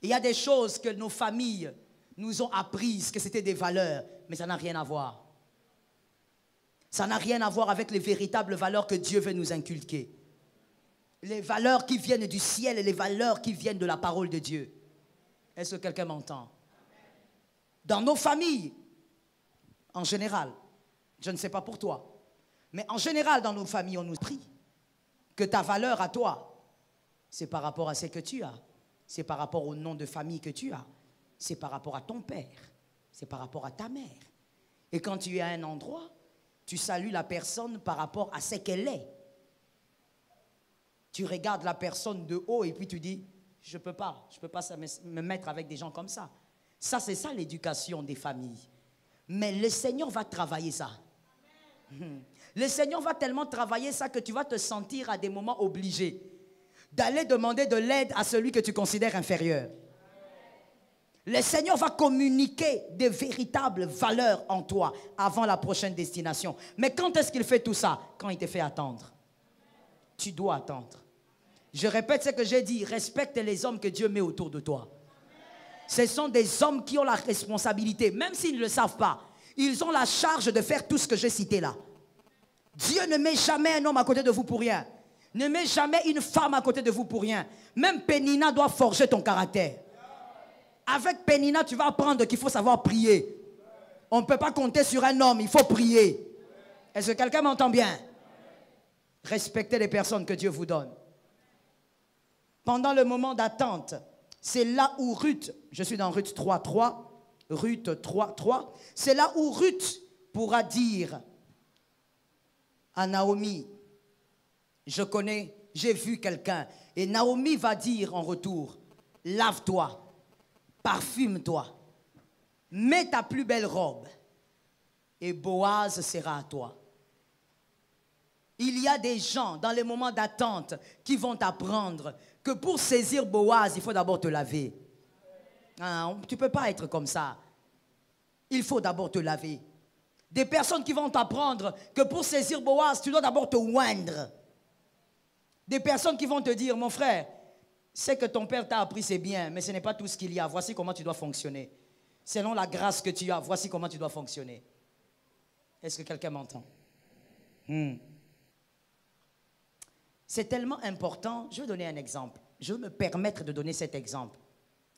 Il y a des choses que nos familles nous ont apprises que c'était des valeurs, mais ça n'a rien à voir. Ça n'a rien à voir avec les véritables valeurs que Dieu veut nous inculquer. Les valeurs qui viennent du ciel et les valeurs qui viennent de la parole de Dieu. Est-ce que quelqu'un m'entend? Dans nos familles, en général, je ne sais pas pour toi, mais en général dans nos familles, on nous prie que ta valeur à toi, c'est par rapport à ce que tu as, c'est par rapport au nom de famille que tu as, c'est par rapport à ton père, c'est par rapport à ta mère. Et quand tu es à un endroit, tu salues la personne par rapport à ce qu'elle est. Tu regardes la personne de haut et puis tu dis, je ne peux pas me mettre avec des gens comme ça. Ça, c'est ça l'éducation des familles. Mais le Seigneur va travailler ça. Le Seigneur va tellement travailler ça que tu vas te sentir à des moments obligé d'aller demander de l'aide à celui que tu considères inférieur. Le Seigneur va communiquer des véritables valeurs en toi avant la prochaine destination. Mais quand est-ce qu'il fait tout ça? Quand il te fait attendre. Tu dois attendre. Je répète ce que j'ai dit, respecte les hommes que Dieu met autour de toi. Ce sont des hommes qui ont la responsabilité, même s'ils ne le savent pas, ils ont la charge de faire tout ce que j'ai cité là. Dieu ne met jamais un homme à côté de vous pour rien. Ne met jamais une femme à côté de vous pour rien. Même Pénina doit forger ton caractère. Avec Pénina, tu vas apprendre qu'il faut savoir prier. On ne peut pas compter sur un homme, il faut prier. Est-ce que quelqu'un m'entend bien? Respectez les personnes que Dieu vous donne. Pendant le moment d'attente, c'est là où Ruth, je suis dans Ruth 3.3, Ruth 3.3, c'est là où Ruth pourra dire à Naomi, je connais, j'ai vu quelqu'un. Et Naomi va dire en retour, lave-toi, parfume-toi, mets ta plus belle robe et Boaz sera à toi. Il y a des gens dans les moments d'attente qui vont t'apprendre que pour saisir Boaz, il faut d'abord te laver. Hein, tu ne peux pas être comme ça. Il faut d'abord te laver. Des personnes qui vont t'apprendre que pour saisir Boaz, tu dois d'abord te oindre. Des personnes qui vont te dire, mon frère, c'est que ton père t'a appris, c'est bien, mais ce n'est pas tout ce qu'il y a. Voici comment tu dois fonctionner. Selon la grâce que tu as, voici comment tu dois fonctionner. Est-ce que quelqu'un m'entend? C'est tellement important. Je vais donner un exemple. Je veux me permettre de donner cet exemple.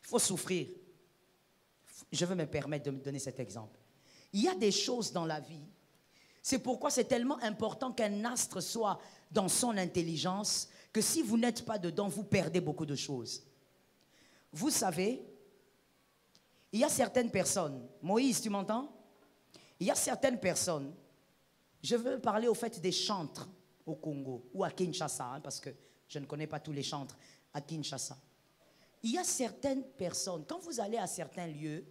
Il faut souffrir. Je veux me permettre de me donner cet exemple. Il y a des choses dans la vie. C'est pourquoi c'est tellement important qu'un astre soit dans son intelligence, que si vous n'êtes pas dedans, vous perdez beaucoup de choses. Vous savez, il y a certaines personnes, Moïse, tu m'entends? Il y a certaines personnes, je veux parler au fait des chantres au Congo ou à Kinshasa, hein, parce que je ne connais pas tous les chantres à Kinshasa. Il y a certaines personnes, quand vous allez à certains lieux,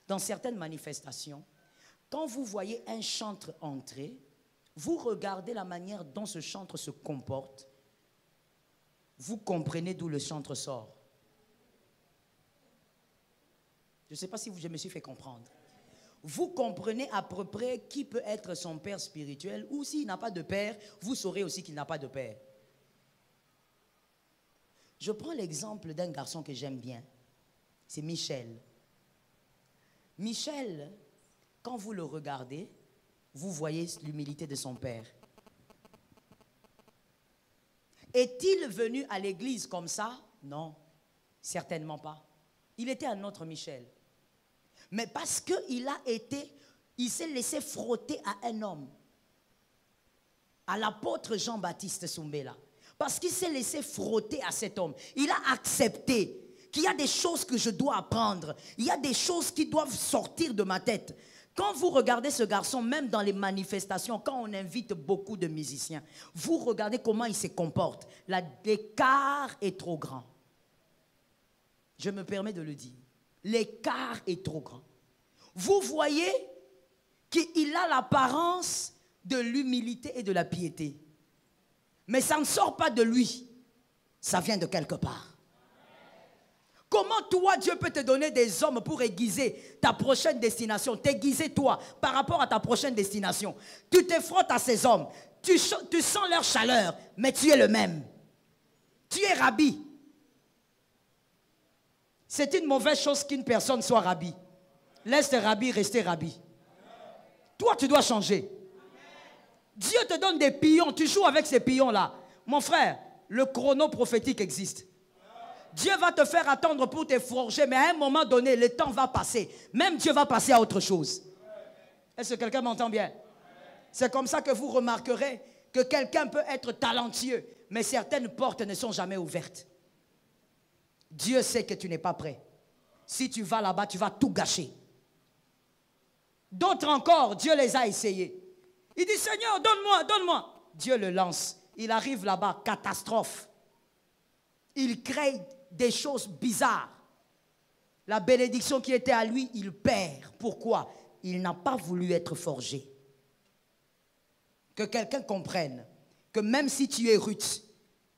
dans certaines manifestations, quand vous voyez un chantre entrer, vous regardez la manière dont ce chantre se comporte, vous comprenez d'où le chantre sort. Je ne sais pas si je me suis fait comprendre. Vous comprenez à peu près qui peut être son père spirituel, ou s'il n'a pas de père, vous saurez aussi qu'il n'a pas de père. Je prends l'exemple d'un garçon que j'aime bien. C'est Michel. Michel, quand vous le regardez, vous voyez l'humilité de son père. Est-il venu à l'église comme ça? Non, certainement pas. Il était un autre Michel. Mais parce qu'il s'est laissé frotter à un homme, à l'apôtre Jean-Baptiste Soumbela. Parce qu'il s'est laissé frotter à cet homme. Il a accepté qu'il y a des choses que je dois apprendre. Il y a des choses qui doivent sortir de ma tête. Quand vous regardez ce garçon, même dans les manifestations, quand on invite beaucoup de musiciens, vous regardez comment il se comporte. L'écart est trop grand. Je me permets de le dire. L'écart est trop grand. Vous voyez qu'il a l'apparence de l'humilité et de la piété. Mais ça ne sort pas de lui. Ça vient de quelque part. Comment toi, Dieu peut te donner des hommes pour aiguiser ta prochaine destination, t'aiguiser toi par rapport à ta prochaine destination? Tu te frottes à ces hommes, tu sens leur chaleur, mais tu es le même. Tu es rabbi. C'est une mauvaise chose qu'une personne soit rabbi. Laisse le rabbi rester rabbi. Toi, tu dois changer. Dieu te donne des pions, tu joues avec ces pions-là. Mon frère, le chrono prophétique existe. Dieu va te faire attendre pour te forger, mais à un moment donné, le temps va passer. Même Dieu va passer à autre chose. Est-ce que quelqu'un m'entend bien? C'est comme ça que vous remarquerez que quelqu'un peut être talentueux, mais certaines portes ne sont jamais ouvertes. Dieu sait que tu n'es pas prêt. Si tu vas là-bas, tu vas tout gâcher. D'autres encore, Dieu les a essayés. Il dit, Seigneur, donne-moi, donne-moi. Dieu le lance. Il arrive là-bas, catastrophe. Il crée des choses bizarres. La bénédiction qui était à lui, il perd. Pourquoi? Il n'a pas voulu être forgé. Que quelqu'un comprenne que même si tu es Ruth,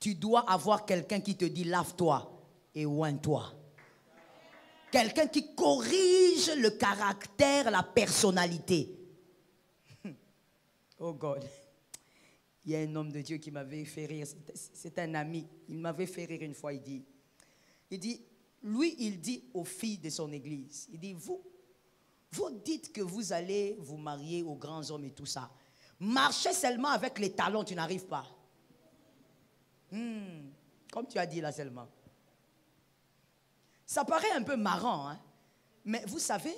tu dois avoir quelqu'un qui te dit lave-toi et oins-toi. Quelqu'un qui corrige le caractère, la personnalité. Oh God. Il y a un homme de Dieu qui m'avait fait rire. C'est un ami. Il m'avait fait rire une fois. Il dit, lui, il dit aux filles de son église, il dit, vous dites que vous allez vous marier aux grands hommes et tout ça. Marchez seulement avec les talons, tu n'arrives pas. Comme tu as dit là seulement. Ça paraît un peu marrant, hein? Mais vous savez,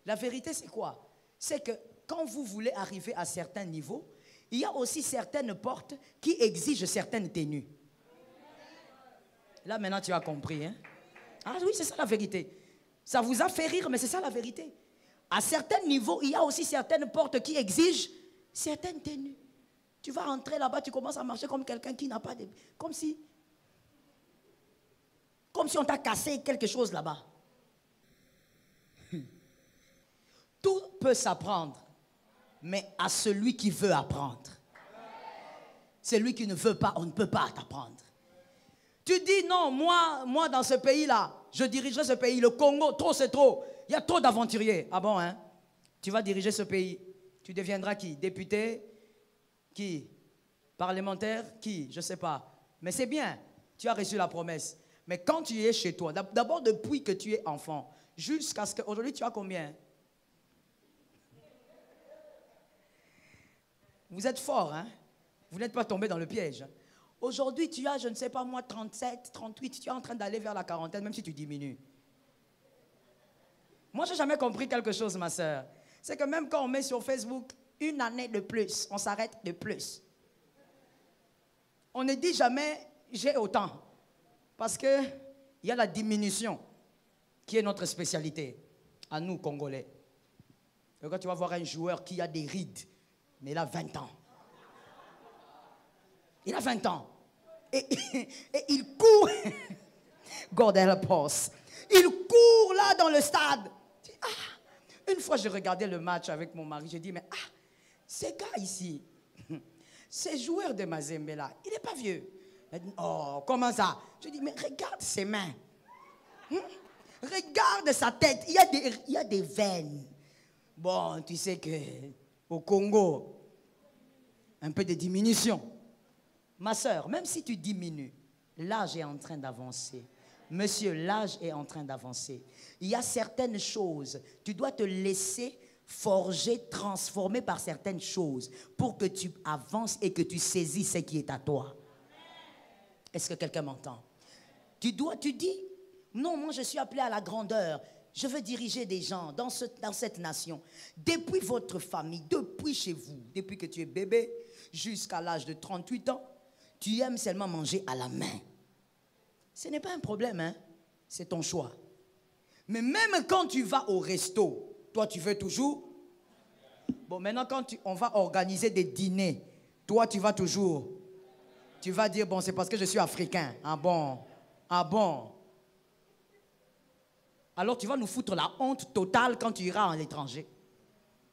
la vérité c'est quoi? c'est que quand vous voulez arriver à certains niveaux, il y a aussi certaines portes qui exigent certaines tenues. Là, maintenant, tu as compris. Hein? Ah oui, c'est ça la vérité. Ça vous a fait rire, mais c'est ça la vérité. À certains niveaux, il y a aussi certaines portes qui exigent certaines tenues. Tu vas rentrer là-bas, tu commences à marcher comme quelqu'un qui n'a pas de... Comme si on t'a cassé quelque chose là-bas. Tout peut s'apprendre, mais à celui qui veut apprendre. Celui qui ne veut pas, on ne peut pas t'apprendre. Tu dis non, moi dans ce pays-là, je dirigerai ce pays, le Congo, trop c'est trop. Il y a trop d'aventuriers. Ah bon, hein? Tu vas diriger ce pays. Tu deviendras qui? Député? Qui? Parlementaire? Qui? Je ne sais pas. Mais c'est bien, tu as reçu la promesse. Mais quand tu es chez toi, d'abord depuis que tu es enfant, jusqu'à ce qu'aujourd'hui tu as combien? Vous êtes fort, hein? Vous n'êtes pas tombé dans le piège. Aujourd'hui, tu as, je ne sais pas moi, 37, 38, tu es en train d'aller vers la quarantaine, même si tu diminues. Moi, je n'ai jamais compris quelque chose, ma soeur. C'est que même quand on met sur Facebook une année de plus, on s'arrête de plus. On ne dit jamais, j'ai autant. Parce qu'il y a la diminution qui est notre spécialité, à nous, Congolais. Et quand tu vas voir un joueur qui a des rides, mais il a 20 ans. Il a 20 ans. Et il court. Gordel Post. Il court là dans le stade. Une fois, je regardais le match avec mon mari. J'ai dit, mais ces gars ici, ces joueurs de Mazembe là, il n'est pas vieux. Elle dit, oh, comment ça? Je dis, mais regarde ses mains. Regarde sa tête. Il y a des veines. Bon, tu sais qu'au Congo, un peu de diminution. Ma soeur, même si tu diminues, l'âge est en train d'avancer. Monsieur, l'âge est en train d'avancer. Il y a certaines choses, tu dois te laisser forger, transformer par certaines choses pour que tu avances et que tu saisis ce qui est à toi. Est-ce que quelqu'un m'entend? Tu dis, non, moi je suis appelé à la grandeur. Je veux diriger des gens dans cette nation. Depuis votre famille, depuis chez vous, depuis que tu es bébé jusqu'à l'âge de 38 ans, tu aimes seulement manger à la main. Ce n'est pas un problème, hein? C'est ton choix. Mais même quand tu vas au resto, toi tu veux toujours... Bon, maintenant quand on va organiser des dîners, toi tu vas toujours... Tu vas dire, bon, c'est parce que je suis africain. Ah bon? Ah bon? Alors tu vas nous foutre la honte totale quand tu iras à l'étranger.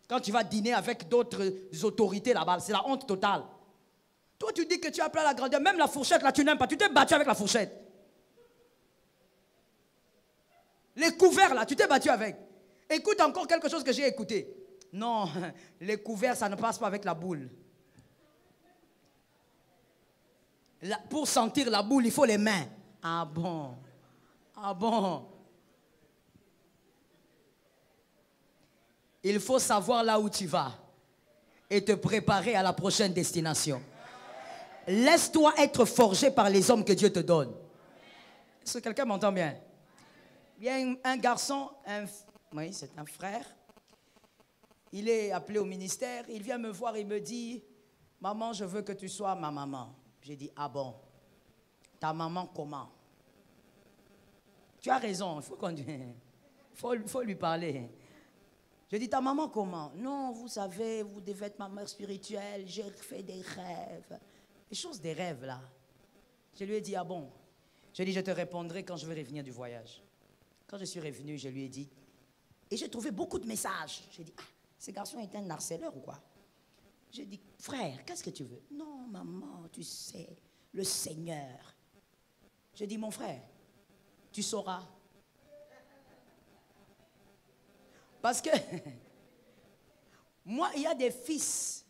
Quand tu vas dîner avec d'autres autorités là-bas, c'est la honte totale. Toi, tu dis que tu as appelé à la grandeur. Même la fourchette, là, tu n'aimes pas. Tu t'es battu avec la fourchette. Les couverts, là, tu t'es battu avec. Écoute encore quelque chose que j'ai écouté. Non, les couverts, ça ne passe pas avec la boule. Pour sentir la boule, il faut les mains. Ah bon? Ah bon? Il faut savoir là où tu vas et te préparer à la prochaine destination. Laisse-toi être forgé par les hommes que Dieu te donne. Est-ce que quelqu'un m'entend bien? Il y a un garçon, oui, c'est un frère. Il est appelé au ministère. Il vient me voir, il me dit, maman, je veux que tu sois ma maman. J'ai dit, ah bon? Ta maman comment? Tu as raison, il faut lui parler. J'ai dit, ta maman comment? Non, vous savez, vous devez être ma mère spirituelle, j'ai fait des rêves. Les choses des rêves, là. Je lui ai dit, ah bon? J'ai dit, je te répondrai quand je vais revenir du voyage. Quand je suis revenu, je lui ai dit, et j'ai trouvé beaucoup de messages. J'ai dit, ce garçon est un harceleur ou quoi? J'ai dit, frère, qu'est-ce que tu veux? Non, maman, tu sais, le Seigneur. J'ai dit, mon frère, tu sauras. Parce que, moi, il y a des fils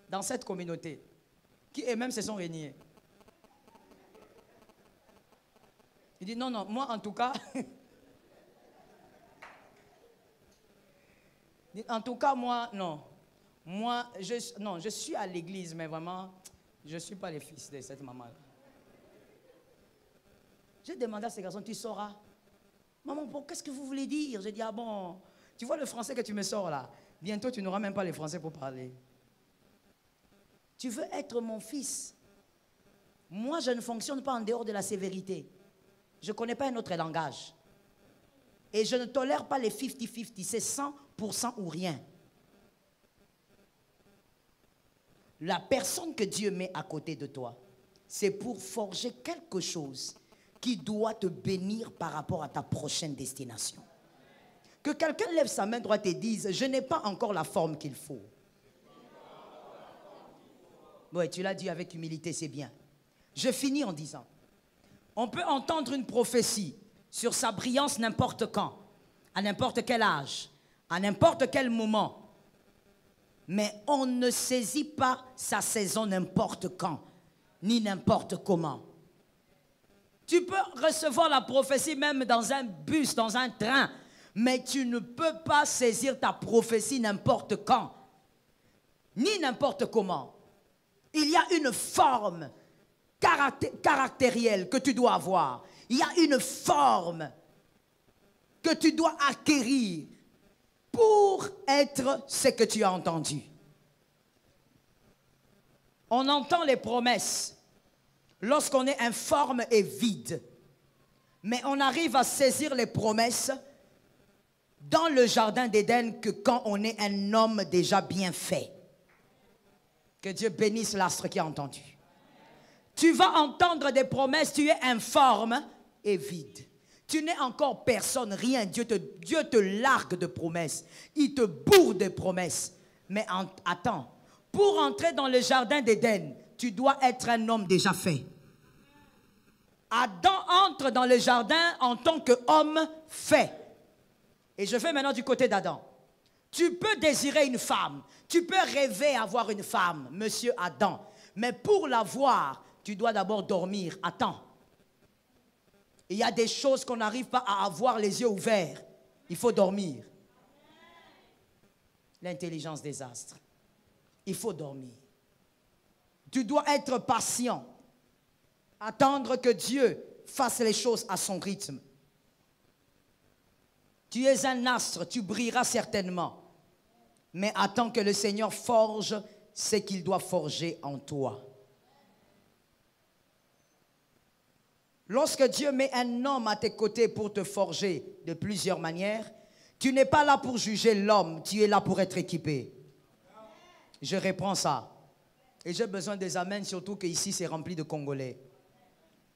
dans cette communauté qui eux-mêmes se sont régnés. Il dit, non, non, moi en tout cas, en tout cas, moi, non. Moi, je suis à l'église, mais vraiment, je ne suis pas le fils de cette maman-là. J'ai demandé à ces garçons, tu sauras. Maman, qu'est-ce que vous voulez dire? J'ai dit, ah bon, tu vois le français que tu me sors là? Bientôt, tu n'auras même pas les Français pour parler. Tu veux être mon fils. Moi, je ne fonctionne pas en dehors de la sévérité. Je ne connais pas un autre langage. Et je ne tolère pas les 50-50. C'est 100% ou rien. La personne que Dieu met à côté de toi, c'est pour forger quelque chose qui doit te bénir par rapport à ta prochaine destination. Que quelqu'un lève sa main droite et dise, je n'ai pas encore la forme qu'il faut. Oui, tu l'as dit avec humilité, c'est bien. Je finis en disant, on peut entendre une prophétie sur sa brillance n'importe quand, à n'importe quel âge, à n'importe quel moment. Mais on ne saisit pas sa saison n'importe quand, ni n'importe comment. Tu peux recevoir la prophétie même dans un bus, dans un train, mais tu ne peux pas saisir ta prophétie n'importe quand, ni n'importe comment. Il y a une forme caractérielle que tu dois avoir. Il y a une forme que tu dois acquérir pour être ce que tu as entendu. On entend les promesses lorsqu'on est informe et vide. Mais on arrive à saisir les promesses dans le jardin d'Éden que quand on est un homme déjà bien fait. Que Dieu bénisse l'astre qui a entendu. Tu vas entendre des promesses, tu es informe et vide. Tu n'es encore personne, rien. Dieu te largue de promesses. Il te bourre de promesses. Mais attends, pour entrer dans le jardin d'Éden, tu dois être un homme déjà fait. Adam entre dans le jardin en tant qu'homme fait. Et je vais maintenant du côté d'Adam. Tu peux désirer une femme. Tu peux rêver avoir une femme, monsieur Adam. Mais pour l'avoir, tu dois d'abord dormir. Attends. Il y a des choses qu'on n'arrive pas à avoir les yeux ouverts. Il faut dormir. L'intelligence des astres. Il faut dormir. Tu dois être patient. Attendre que Dieu fasse les choses à son rythme. Tu es un astre, tu brilleras certainement. Mais attends que le Seigneur forge ce qu'il doit forger en toi. Lorsque Dieu met un homme à tes côtés pour te forger de plusieurs manières, tu n'es pas là pour juger l'homme, tu es là pour être équipé. Je reprends ça. Et j'ai besoin des amens, surtout qu'ici c'est rempli de Congolais.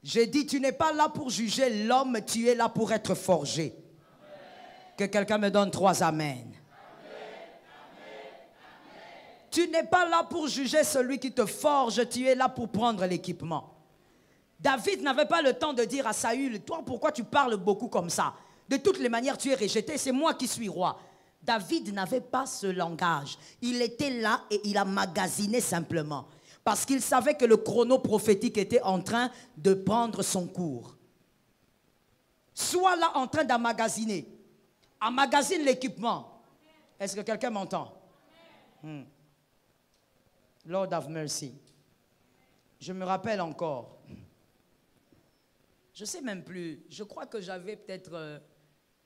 J'ai dit, tu n'es pas là pour juger l'homme, tu es là pour être forgé. Que quelqu'un me donne 3 amens. Tu n'es pas là pour juger celui qui te forge, tu es là pour prendre l'équipement. David n'avait pas le temps de dire à Saül, toi pourquoi tu parles beaucoup comme ça? De toutes les manières tu es rejeté, c'est moi qui suis roi. David n'avait pas ce langage. Il était là et il a magasiné simplement. Parce qu'il savait que le chrono prophétique était en train de prendre son cours. Sois là en train d'emmagasiner. Emmagasine l'équipement. Est-ce que quelqu'un m'entend? Lord have mercy. Je me rappelle encore. Je ne sais même plus. Je crois que j'avais peut-être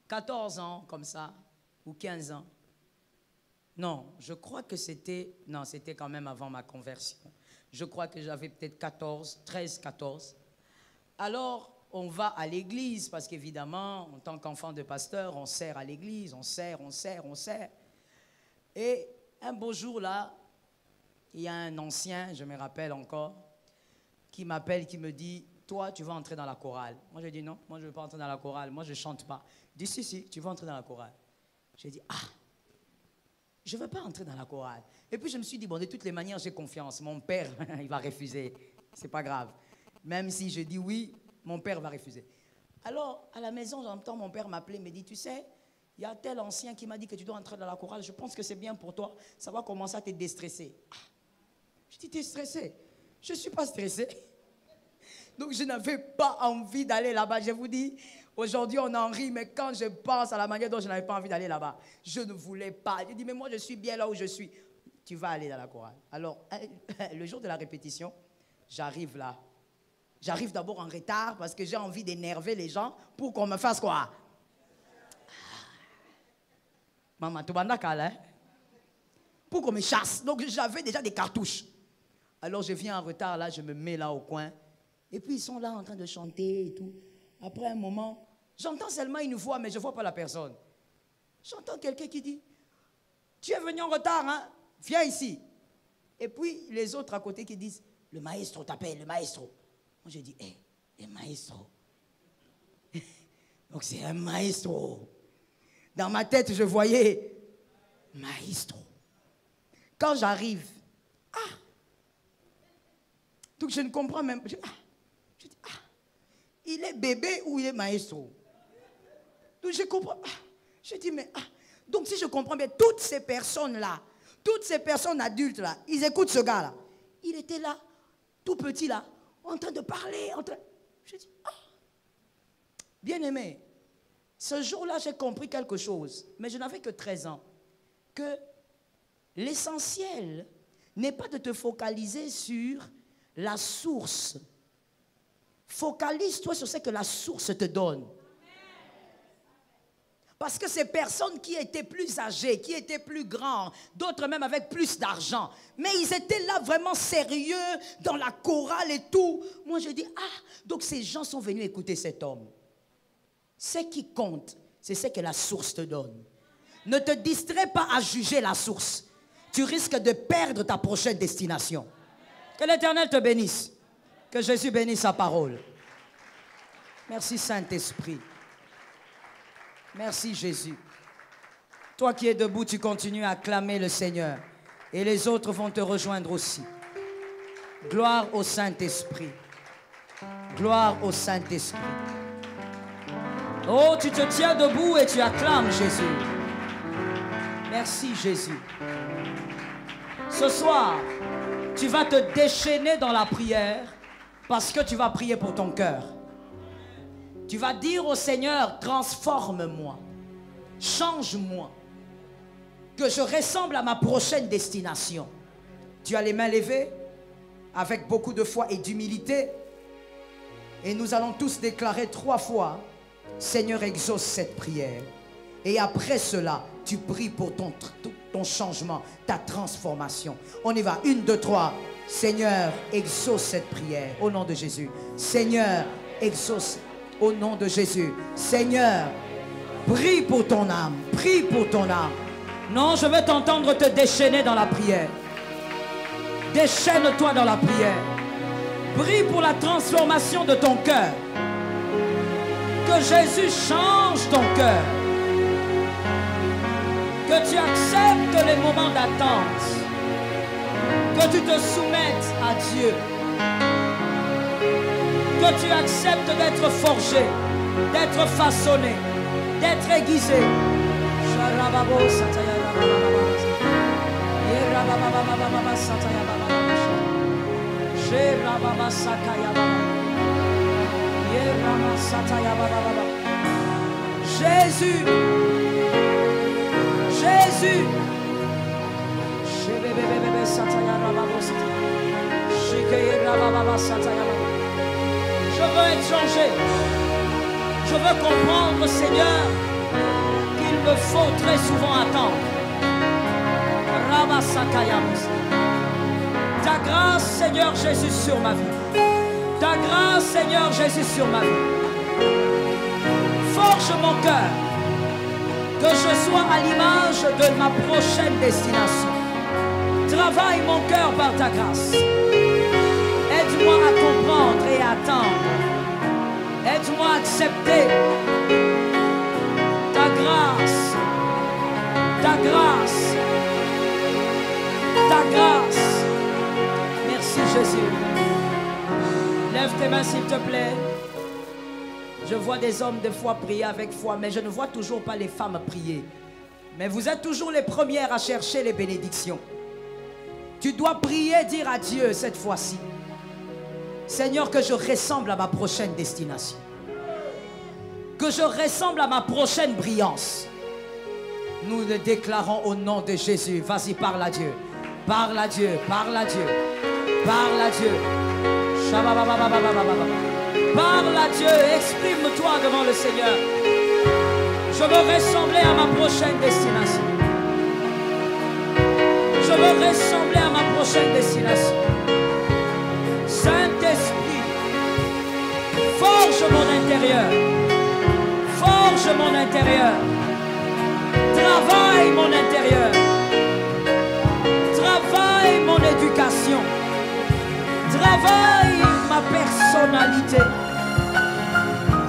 14 ans comme ça, ou 15 ans. Non, je crois que c'était... Non, c'était quand même avant ma conversion. Je crois que j'avais peut-être 13, 14. Alors, on va à l'église, parce qu'évidemment, en tant qu'enfant de pasteur, on sert à l'église, on sert. Et un beau jour, là, il y a un ancien, je me rappelle encore, qui m'appelle, qui me dit, toi, tu vas entrer dans la chorale. Moi, je dis non, moi, je ne veux pas entrer dans la chorale, moi, je ne chante pas. Il dit, si, tu vas entrer dans la chorale. J'ai dit, je ne veux pas entrer dans la chorale. Et puis, je me suis dit, bon, de toutes les manières, j'ai confiance. Mon père, il va refuser. C'est pas grave. Même si je dis oui, mon père va refuser. Alors, à la maison, j'entends mon père m'appeler, me dit, tu sais, il y a tel ancien qui m'a dit que tu dois entrer dans la chorale. Je pense que c'est bien pour toi. Ça va commencer à te déstresser. Je dis, t'es stressé? Je ne suis pas stressé. Donc, je n'avais pas envie d'aller là-bas. Je vous dis, aujourd'hui, on en rit, mais quand je pense à la manière dont je n'avais pas envie d'aller là-bas, je ne voulais pas. J'ai dit, mais moi, je suis bien là où je suis. Tu vas aller dans la chorale. Alors, le jour de la répétition, j'arrive là. J'arrive d'abord en retard parce que j'ai envie d'énerver les gens pour qu'on me fasse quoi? Maman, tu vas d'accord, hein? pour qu'on me chasse. Donc j'avais déjà des cartouches. Alors je viens en retard, là, je me mets là au coin. Et puis ils sont là en train de chanter et tout. Après un moment, j'entends seulement une voix, mais je ne vois pas la personne. J'entends quelqu'un qui dit, tu es venu en retard, hein? Viens ici. Et puis les autres à côté qui disent, le maestro t'appelle, le maestro. Moi j'ai dit, hé, le maestro. Donc c'est un maestro. Dans ma tête, je voyais maestro. Quand j'arrive, donc je ne comprends même pas. Je dis, il est bébé ou il est maestro? Donc je comprends. Je dis, mais donc si je comprends bien, toutes ces personnes-là, toutes ces personnes adultes-là, ils écoutent ce gars-là. Il était là, tout petit là, en train de parler. Je dis, bien-aimé, ce jour-là, j'ai compris quelque chose, mais je n'avais que 13 ans, que l'essentiel n'est pas de te focaliser sur la source. Focalise-toi sur ce que la source te donne. Parce que ces personnes qui étaient plus âgées, qui étaient plus grands, d'autres même avec plus d'argent, mais ils étaient là vraiment sérieux dans la chorale et tout. Moi, je dis, donc ces gens sont venus écouter cet homme. Ce qui compte, c'est ce que la source te donne. Ne te distrais pas à juger la source. Tu risques de perdre ta prochaine destination. Que l'Éternel te bénisse. Que Jésus bénisse sa parole. Merci Saint-Esprit. Merci Jésus. Toi qui es debout, tu continues à acclamer le Seigneur. Et les autres vont te rejoindre aussi. Gloire au Saint-Esprit. Gloire au Saint-Esprit. Oh, tu te tiens debout et tu acclames Jésus. Merci Jésus. Ce soir, tu vas te déchaîner dans la prière parce que tu vas prier pour ton cœur. Tu vas dire au Seigneur, transforme-moi, change-moi, que je ressemble à ma prochaine destination. Tu as les mains levées avec beaucoup de foi et d'humilité et nous allons tous déclarer 3 fois, Seigneur, exauce cette prière. Et après cela, tu pries pour ton changement, ta transformation. On y va, 1, 2, 3. Seigneur, exauce cette prière au nom de Jésus. Seigneur, exauce au nom de Jésus. Seigneur, prie pour ton âme, prie pour ton âme. Non, je veux t'entendre te déchaîner dans la prière. Déchaîne-toi dans la prière. Prie pour la transformation de ton cœur. Que Jésus change ton cœur. Que tu acceptes les moments d'attente. Que tu te soumettes à Dieu. Que tu acceptes d'être forgé, d'être façonné, d'être aiguisé. Jésus, Jésus. Je veux être changé. Je veux comprendre, Seigneur, qu'il me faut très souvent attendre. Ta grâce, Seigneur Jésus, sur ma vie. Ta grâce, Seigneur Jésus, sur ma vie. Forge mon cœur, que je sois à l'image de ma prochaine destination. Travaille mon cœur par ta grâce. Aide-moi à comprendre et à attendre. Aide-moi à accepter ta grâce, ta grâce, ta grâce. Merci Jésus. Lève tes mains s'il te plaît. Je vois des hommes de foi prier avec foi, mais je ne vois toujours pas les femmes prier. Mais vous êtes toujours les premières à chercher les bénédictions. Tu dois prier, dire à Dieu cette fois-ci, Seigneur, que je ressemble à ma prochaine destination. Que je ressemble à ma prochaine brillance. Nous le déclarons au nom de Jésus. Vas-y, parle à Dieu. Parle à Dieu, parle à Dieu. Parle à Dieu. Parle à Dieu, exprime-toi devant le Seigneur. Je veux ressembler à ma prochaine destination. Je Je veux ressembler à ma prochaine destination. Saint-Esprit, forge mon intérieur. Forge mon intérieur. Travaille mon intérieur. Travaille mon éducation. Travaille ma personnalité.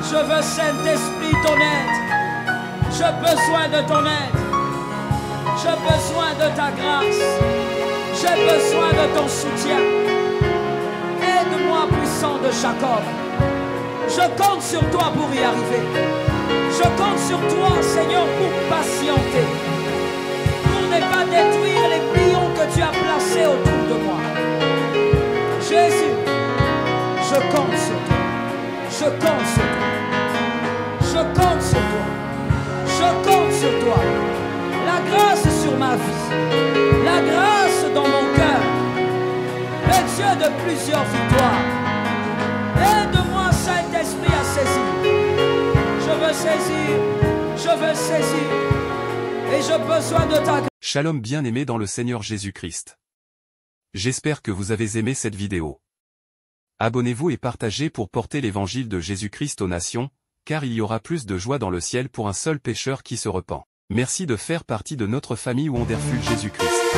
Je veux, Saint-Esprit, ton aide. J'ai besoin de ton aide. J'ai besoin de ta grâce. J'ai besoin de ton soutien. Aide-moi, puissant de Jacob. Je compte sur toi pour y arriver. Je compte sur toi, Seigneur, pour patienter. Pour ne pas détruire les millions que tu as placés autour de moi. Jésus, je compte sur toi. Je compte sur toi. Je compte sur toi. Je compte sur toi. La grâce sur ma vie. La grâce dans mon cœur. Le Dieu de plusieurs victoires. Aide-moi, Saint-Esprit, à saisir. Je veux saisir. Je veux saisir. Et j'ai besoin de ta grâce. Shalom bien-aimés dans le Seigneur Jésus-Christ. J'espère que vous avez aimé cette vidéo. Abonnez-vous et partagez pour porter l'évangile de Jésus-Christ aux nations, car il y aura plus de joie dans le ciel pour un seul pécheur qui se repent. Merci de faire partie de notre famille Wonderful Jésus-Christ.